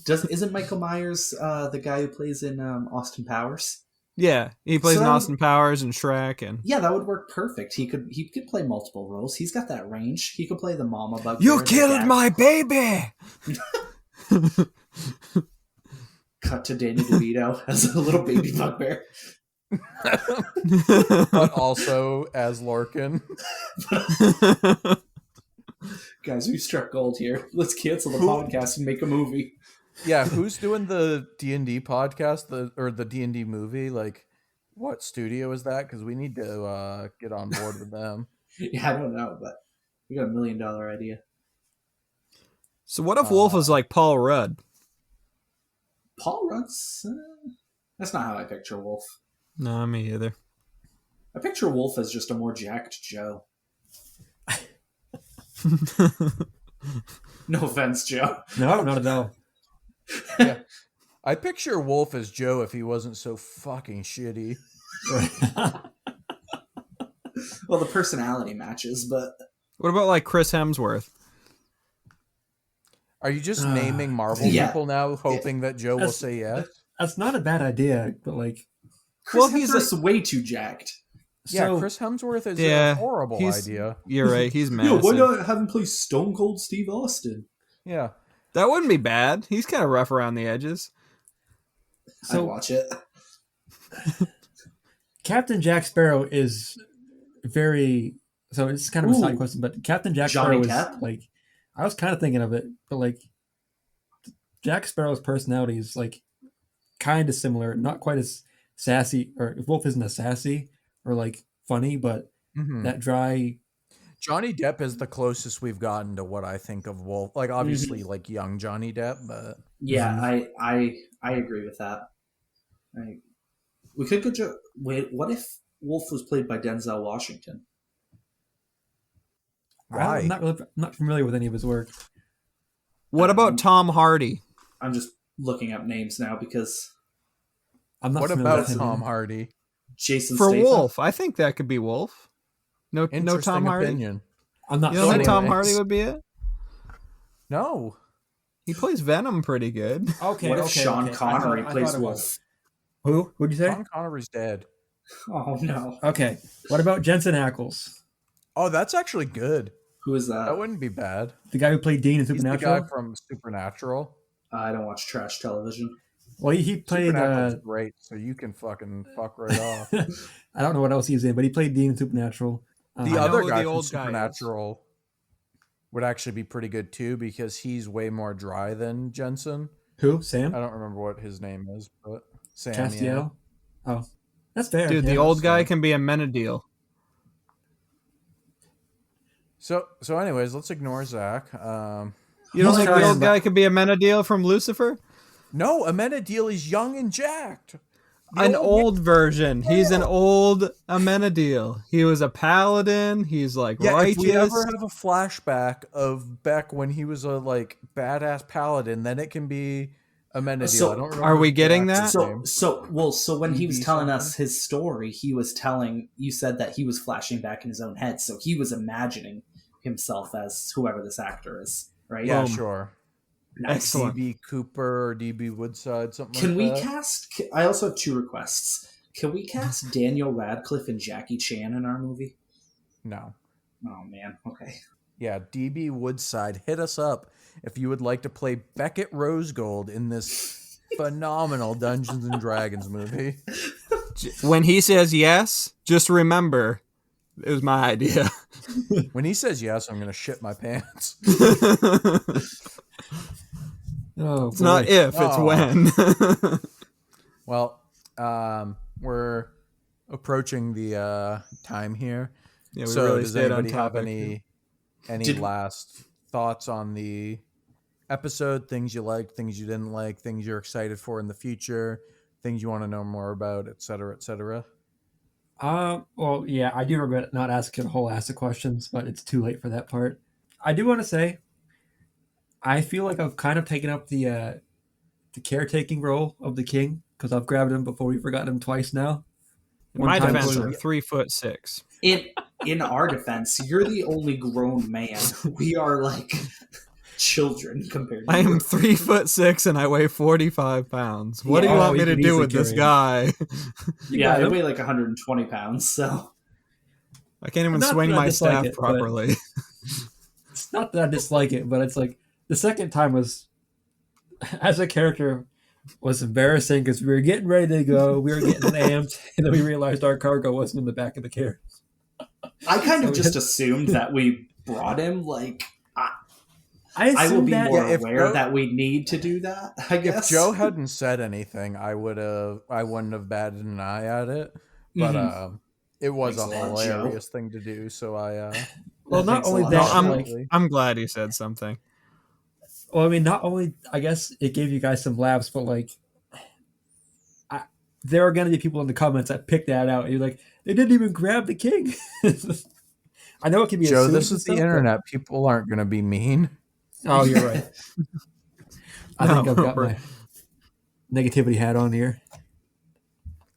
Speaker 2: Isn't Michael Myers the guy who plays in Austin Powers?
Speaker 3: Yeah, he plays in Austin Powers and Shrek, and
Speaker 2: yeah, that would work perfect. He could play multiple roles. He's got that range. He could play the mama bugbear.
Speaker 3: You killed my baby.
Speaker 2: Cut to Danny DeVito as a little baby bugbear.
Speaker 1: But also as Lorcan.
Speaker 2: Guys, we struck gold here. Let's cancel the podcast and make a movie.
Speaker 1: Yeah, who's doing the D&D podcast or the D&D movie? Like, what studio is that? Because we need to get on board with them.
Speaker 2: Yeah, I don't know, but we got $1 million idea.
Speaker 3: So what if Wolf is like Paul Rudd?
Speaker 2: Paul Rudd's... that's not how I picture Wolf.
Speaker 3: No, me either.
Speaker 2: I picture Wolf as just a more jacked Joe. No offense, Joe.
Speaker 4: No, not at all.
Speaker 1: Yeah. I picture Wolf as Joe if he wasn't so fucking shitty.
Speaker 2: Well, the personality matches, but
Speaker 3: What about like Chris Hemsworth?
Speaker 1: Are you just naming Marvel
Speaker 2: yeah.
Speaker 1: people now, hoping that Joe will say yes?
Speaker 4: That's not a bad idea, but like,
Speaker 2: Chris Hemsworth's way too jacked.
Speaker 1: Yeah,
Speaker 4: so,
Speaker 1: Chris Hemsworth is a horrible idea.
Speaker 3: You're right. He's
Speaker 2: Yo,
Speaker 3: massive.
Speaker 2: why not have him play Stone Cold Steve Austin?
Speaker 1: Yeah.
Speaker 3: That wouldn't be bad. He's kind of rough around the edges.
Speaker 2: I'd watch it.
Speaker 4: Captain Jack Sparrow is very. So it's kind of a side question, but Captain Jack Sparrow is like. I was kind of thinking of it, but like, Jack Sparrow's personality is like kind of similar, not quite as sassy, or Wolf isn't as sassy or like funny, but that dry.
Speaker 1: Johnny Depp is the closest we've gotten to what I think of Wolf. Like obviously, like young Johnny Depp, but
Speaker 2: yeah, I agree with that. We could go. Wait, what if Wolf was played by Denzel Washington?
Speaker 1: Why?
Speaker 4: I'm not familiar with any of his work.
Speaker 3: What about Tom Hardy?
Speaker 2: I'm just looking up names now because
Speaker 4: I'm not.
Speaker 1: What
Speaker 4: familiar
Speaker 1: about
Speaker 4: with him.
Speaker 1: Tom Hardy?
Speaker 2: Jason
Speaker 3: For
Speaker 2: Statham?
Speaker 3: Wolf, I think that could be Wolf. No Tom Hardy.
Speaker 1: Opinion.
Speaker 4: I'm not.
Speaker 3: You don't think
Speaker 4: sure.
Speaker 3: Tom Hardy would be it?
Speaker 1: No.
Speaker 3: He plays Venom pretty good.
Speaker 4: Okay.
Speaker 2: What if
Speaker 4: okay,
Speaker 2: Sean
Speaker 4: okay.
Speaker 2: Connery
Speaker 4: I
Speaker 2: plays
Speaker 4: thought it
Speaker 2: Wolf?
Speaker 4: was. Who? What'd you say?
Speaker 1: Sean Connery's dead.
Speaker 2: Oh no!
Speaker 4: Okay. What about Jensen Ackles?
Speaker 1: Oh, that's actually good.
Speaker 2: Who is that?
Speaker 1: That wouldn't be bad.
Speaker 4: The guy who played Dean in
Speaker 1: He's the
Speaker 4: Supernatural?
Speaker 1: guy from Supernatural.
Speaker 2: I don't watch trash television.
Speaker 4: Well, he played...
Speaker 1: Supernatural's great, so you can fucking fuck right off.
Speaker 4: I don't know what else he's in, but he played Dean in Supernatural.
Speaker 1: The
Speaker 3: I
Speaker 1: other
Speaker 3: know
Speaker 1: guy
Speaker 3: the
Speaker 1: from
Speaker 3: old guy is.
Speaker 1: Supernatural would actually be pretty good too because he's way more dry than Jensen.
Speaker 4: Who? Sam?
Speaker 1: I don't remember what his name is, but Sam.
Speaker 4: Castiel? Oh, that's fair.
Speaker 3: Dude,
Speaker 4: yeah.
Speaker 3: the old guy can be a Menadil.
Speaker 1: So anyways, let's ignore Zach.
Speaker 3: You don't
Speaker 4: He's
Speaker 3: think the
Speaker 4: trying,
Speaker 3: old
Speaker 4: but-
Speaker 3: guy could be a Menadil from Lucifer?
Speaker 1: No, Amenadiel is young and jacked.
Speaker 3: An old version. He's an old Amenadiel. He was a paladin. He's like righteous.
Speaker 1: If we ever have a flashback of Beck when he was a like badass paladin, then it can be Amenadiel.
Speaker 2: So-
Speaker 1: I don't remember
Speaker 3: Are we
Speaker 1: his
Speaker 3: getting
Speaker 1: actual
Speaker 3: that?
Speaker 1: name.
Speaker 2: So when he was
Speaker 1: DB
Speaker 2: telling
Speaker 1: something?
Speaker 2: us his story, he was telling you said that he was flashing back in his own head, so he was imagining himself as whoever this actor is, right?
Speaker 1: Yeah,
Speaker 3: Boom.
Speaker 1: sure.
Speaker 2: Nice.
Speaker 3: Excellent.
Speaker 1: DB Cooper or DB Woodside, something
Speaker 2: Can
Speaker 1: like
Speaker 2: we
Speaker 1: that.
Speaker 2: cast? I also have two requests. Can we cast Daniel Radcliffe and Jackie Chan in our movie?
Speaker 1: No.
Speaker 2: Oh man, okay.
Speaker 1: Yeah, DB Woodside, hit us up if you would like to play Beckett Rosegold in this phenomenal Dungeons and Dragons movie.
Speaker 3: When he says yes, just remember, it was my idea.
Speaker 1: When he says yes, I'm going to shit my pants.
Speaker 4: Oh,
Speaker 3: It's not if, it's
Speaker 1: Oh.
Speaker 3: when.
Speaker 1: Well, we're approaching the time here.
Speaker 3: Yeah, we
Speaker 1: So
Speaker 3: really
Speaker 1: does
Speaker 3: stayed on
Speaker 1: anybody have
Speaker 3: topic.
Speaker 1: any
Speaker 2: Did-
Speaker 1: last thoughts on the episode? Things you liked, things you didn't like, things you're excited for in the future, things you want to know more about, et cetera, et cetera.
Speaker 4: Well, yeah, I do regret not asking a whole ass of questions, but it's too late for that part. I do want to say, I feel like I've kind of taken up the caretaking role of the king because I've grabbed him before we've forgotten him twice now.
Speaker 3: In
Speaker 4: One
Speaker 3: my
Speaker 4: time
Speaker 3: defense,
Speaker 4: was-
Speaker 3: I'm 3'6".
Speaker 2: In our defense, you're the only grown man. We are like children compared to
Speaker 3: I am
Speaker 2: you.
Speaker 3: 3'6" and I weigh 45 pounds. What do
Speaker 2: Yeah.
Speaker 3: you
Speaker 4: Oh,
Speaker 3: want me
Speaker 4: you
Speaker 3: to
Speaker 4: can
Speaker 3: do
Speaker 4: easily
Speaker 3: with this
Speaker 4: carry
Speaker 3: guy?
Speaker 4: You
Speaker 2: Yeah,
Speaker 4: got
Speaker 2: I
Speaker 4: him.
Speaker 2: weigh like 120 pounds, so
Speaker 3: I can't even
Speaker 4: Not
Speaker 3: swing
Speaker 4: that I
Speaker 3: my
Speaker 4: dislike
Speaker 3: staff
Speaker 4: it, but-
Speaker 3: properly.
Speaker 4: It's not that I dislike it, but it's like the second time was, as a character, was embarrassing because we were getting ready to go, we were getting amped, and then we realized our cargo wasn't in the back of the carriage.
Speaker 2: I kind of
Speaker 4: So
Speaker 2: just assumed that we brought him. Like,
Speaker 4: I
Speaker 2: I will
Speaker 4: assume
Speaker 2: be
Speaker 4: that.
Speaker 2: more
Speaker 1: Yeah, if
Speaker 2: aware
Speaker 1: Joe-
Speaker 2: that we need to do that. I guess
Speaker 1: If Joe hadn't said anything, I wouldn't have batted an eye at it. But
Speaker 2: Mhm.
Speaker 1: it was
Speaker 2: Thanks
Speaker 1: a
Speaker 2: a lot, Joe.
Speaker 1: hilarious thing to do. So
Speaker 4: Well, not
Speaker 2: Thanks a
Speaker 4: only
Speaker 2: lot,
Speaker 4: that,
Speaker 2: Joe.
Speaker 4: like,
Speaker 3: I'm glad he said something.
Speaker 4: well, I mean, not only I guess it gave you guys some laughs, but like, there are going to be people in the comments that pick that out. And you're like, they didn't even grab the king. I know it can be
Speaker 1: Joe,
Speaker 4: assumed
Speaker 1: this
Speaker 4: and
Speaker 1: is the
Speaker 4: stuff,
Speaker 1: internet. People aren't going to be mean.
Speaker 4: Oh, you're right. I think I've got my negativity hat on here.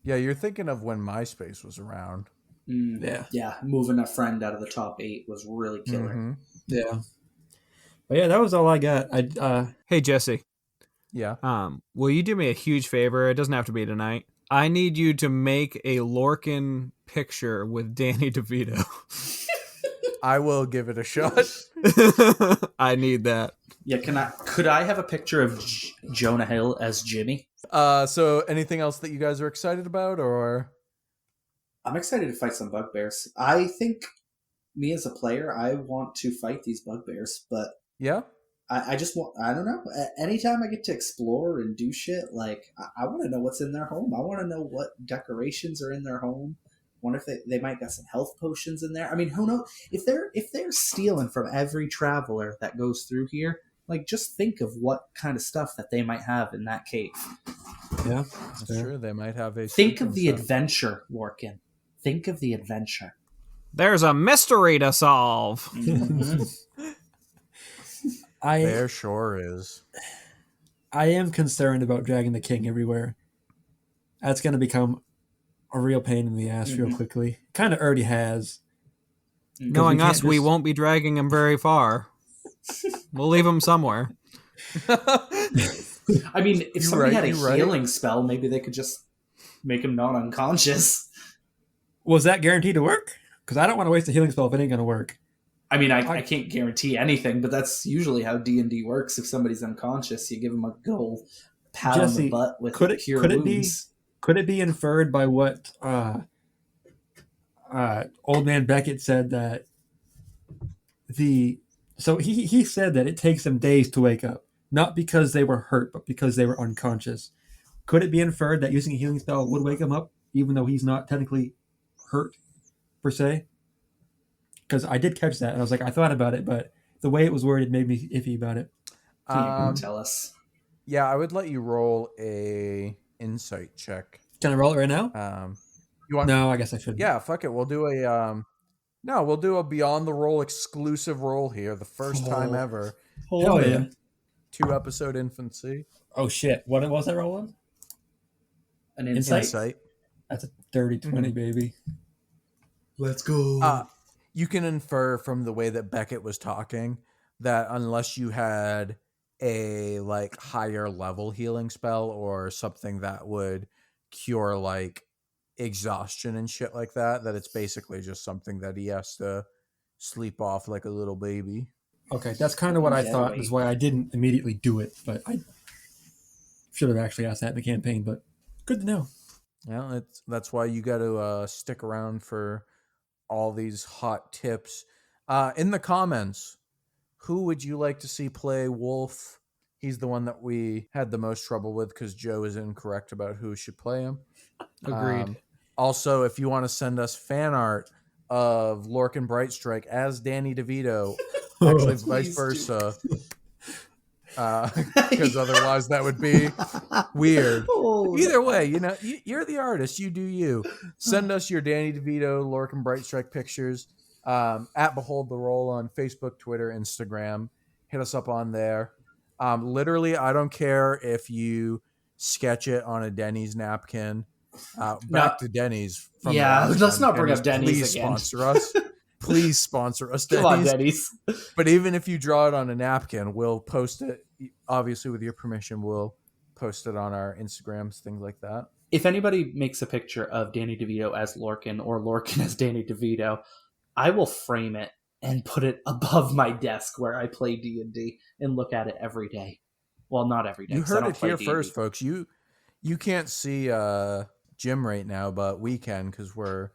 Speaker 1: Yeah, you're thinking of when MySpace was around.
Speaker 2: Yeah, moving a friend out of the top 8 was really killer.
Speaker 1: Mm-hmm.
Speaker 4: Yeah. But yeah, that was all I got.
Speaker 3: Hey, Jesse.
Speaker 1: Yeah.
Speaker 3: Will you do me a huge favor? It doesn't have to be tonight. I need you to make a Lorcan picture with Danny DeVito.
Speaker 1: I will give it a shot.
Speaker 3: I need that.
Speaker 2: Yeah, could I have a picture of Jonah Hill as Jimmy?
Speaker 1: So anything else that you guys are excited about, or?
Speaker 2: I'm excited to fight some bugbears. I think me as a player, I want to fight these bugbears, but
Speaker 1: Yeah.
Speaker 2: I just want, I don't know. Anytime I get to explore and do shit, like, I want to know what's in their home. I want to know what decorations are in their home. Wonder if they might got some health potions in there. I mean, who knows? If they're stealing from every traveler that goes through here, like, just think of what kind of stuff that they might have in that cave.
Speaker 4: Yeah,
Speaker 1: that's true. They might have a.
Speaker 2: Think of the adventure, Lorcan. Think of the adventure.
Speaker 3: There's a mystery to solve.
Speaker 2: Mm-hmm.
Speaker 1: There sure is.
Speaker 4: I am concerned about dragging the king everywhere. That's going to become a real pain in the ass real quickly. Kind of already has.
Speaker 3: Knowing us, we won't be dragging him very far. We'll leave him somewhere.
Speaker 2: I mean, if somebody had a healing spell, maybe they could just make him not unconscious.
Speaker 4: Was that guaranteed to work? Because I don't want to waste a healing spell if it ain't going to work.
Speaker 2: I mean, I can't guarantee anything, but that's usually how D&D works. If somebody's unconscious, you give them a good old pat on the butt with cure wounds.
Speaker 4: Could it be inferred by what Old Man Beckett said that so he said that it takes them days to wake up, not because they were hurt, but because they were unconscious. Could it be inferred that using a healing spell would wake him up, even though he's not technically hurt per se? Because I did catch that, and I was like, I thought about it, but the way it was worded made me iffy about it.
Speaker 2: Can you tell us?
Speaker 1: Yeah, I would let you roll a insight check.
Speaker 4: Can I roll it right now?
Speaker 1: You want?
Speaker 4: No, I guess I shouldn't.
Speaker 1: Yeah, fuck it. We'll do a we'll do a Beyond the Roll exclusive roll here, the first time ever.
Speaker 4: Hell yeah.
Speaker 1: 2-episode infancy.
Speaker 4: Oh shit! What was that roll on?
Speaker 2: An insight.
Speaker 4: That's a 30-20, baby.
Speaker 2: Let's go.
Speaker 1: You can infer from the way that Beckett was talking that unless you had a like higher level healing spell or something that would cure like exhaustion and shit like that, that it's basically just something that he has to sleep off like a little baby.
Speaker 4: Okay, that's kind of what I thought is why I didn't immediately do it, but I should have actually asked that in the campaign, but good to know.
Speaker 1: Yeah, that's why you got to stick around for all these hot tips. In the comments, who would you like to see play Wolf? He's the one that we had the most trouble with because Joe is incorrect about who should play him.
Speaker 3: Agreed.
Speaker 1: Also, if you want to send us fan art of Lorcan Brightstrike as Danny DeVito, actually vice versa, because otherwise that would be weird. Either way, you're the artist. You do you. Send us your Danny DeVito, Lorcan Brightstrike pictures at Behold the Roll on Facebook, Twitter, Instagram. Hit us up on there. Literally, I don't care if you sketch it on a Denny's napkin. Back to Denny's.
Speaker 2: Let's not bring up Denny's
Speaker 1: please
Speaker 2: again.
Speaker 1: Sponsor us. Please sponsor us, Denny's.
Speaker 2: Come on, Denny's.
Speaker 1: But even if you draw it on a napkin, we'll post it. Obviously, with your permission, we'll post it on our Instagrams, things like that.
Speaker 2: If anybody makes a picture of Danny DeVito as Lorcan or Lorcan as Danny DeVito, I will frame it and put it above my desk where I play D&D and look at it every day. Well, not every day.
Speaker 1: You heard it here
Speaker 2: D&D.
Speaker 1: First, folks. You can't see Jim right now, but we can because we're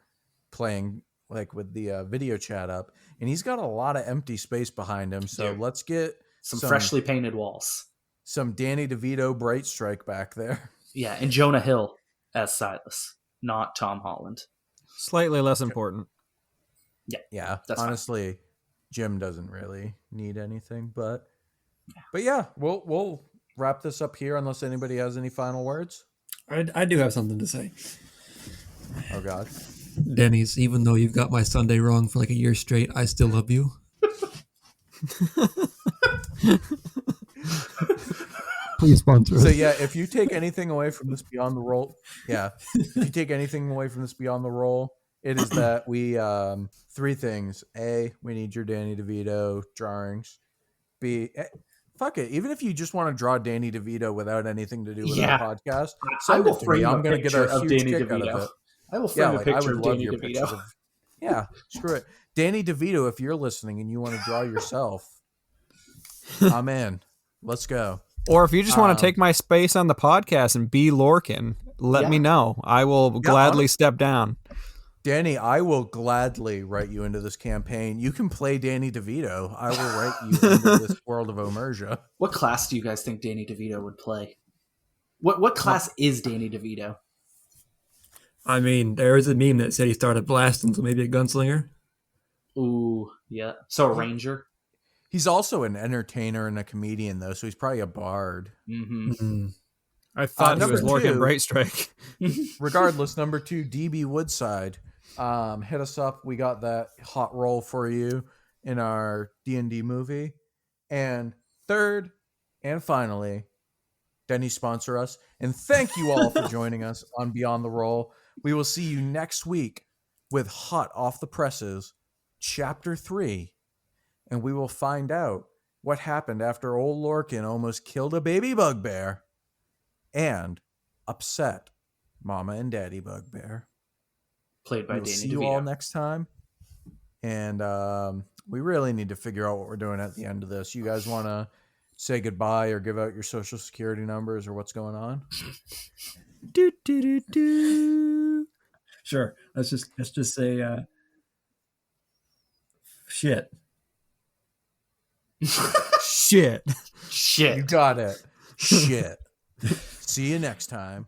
Speaker 1: playing like with the video chat up, and he's got a lot of empty space behind him. So let's get
Speaker 2: some freshly painted walls.
Speaker 1: Some Danny DeVito Brightstrike back there.
Speaker 2: Yeah, and Jonah Hill as Silas, not Tom Holland.
Speaker 3: Slightly less important.
Speaker 1: Yeah. Honestly, fine. Jim doesn't really need anything, but yeah, we'll wrap this up here unless anybody has any final words.
Speaker 4: I do have something to say.
Speaker 1: Oh God.
Speaker 4: Denny's, even though you've got my Sunday wrong for like a year straight, I still love you. Please sponsor us.
Speaker 1: So yeah, if you take anything away from this Beyond the Roll, if you take anything away from this Beyond the Roll, it is that we 3 things. A, we need your Danny DeVito drawings. B, fuck it. Even if you just want to draw Danny DeVito without anything to do with our podcast,
Speaker 2: I will
Speaker 1: it to me.
Speaker 2: frame
Speaker 1: I'm
Speaker 2: a
Speaker 1: going to get
Speaker 2: picture
Speaker 1: a
Speaker 2: of
Speaker 1: huge
Speaker 2: Danny
Speaker 1: kick out of
Speaker 2: DeVito.
Speaker 1: it.
Speaker 2: I will frame a
Speaker 1: I
Speaker 2: picture
Speaker 1: would
Speaker 2: of
Speaker 1: love
Speaker 2: Danny
Speaker 1: your
Speaker 2: DeVito.
Speaker 1: pictures of. Yeah, screw it, Danny DeVito. If you're listening and you want to draw yourself, I'm in. Let's go.
Speaker 3: Or if you just want to take my space on the podcast and be Lorcan, let me know. I will gladly step down.
Speaker 1: Danny, I will gladly write you into this campaign. You can play Danny DeVito. I will write you into this world of Omerja.
Speaker 2: What class do you guys think Danny DeVito would play? What class is Danny DeVito?
Speaker 4: I mean, there is a meme that said he started blasting, so maybe a gunslinger.
Speaker 2: Ooh, yeah. So a ranger?
Speaker 1: He's also an entertainer and a comedian, though, so he's probably a bard.
Speaker 2: Mm-hmm.
Speaker 4: Mm-hmm.
Speaker 3: I thought he was
Speaker 1: number
Speaker 3: Lorcan
Speaker 1: 2,
Speaker 3: Brightstrike.
Speaker 1: Regardless, number 2, DB Woodside. Hit us up. We got that hot roll for you in our D&D movie. And third, and finally, Denny, sponsor us. And thank you all for joining us on Beyond the Roll. We will see you next week with Hot Off the Presses, Chapter 3. And we will find out what happened after old Lorcan almost killed a baby bugbear and upset Mama and Daddy Bugbear.
Speaker 2: Played by
Speaker 1: We'll
Speaker 2: Danny
Speaker 1: see
Speaker 2: DeVito.
Speaker 1: you all next time. And we really need to figure out what we're doing at the end of this. You guys want to say goodbye or give out your social security numbers or what's going on?
Speaker 3: Do, do, do, do.
Speaker 4: Sure. Let's just say shit.
Speaker 3: Shit.
Speaker 2: Shit.
Speaker 1: You got it. Shit. See you next time.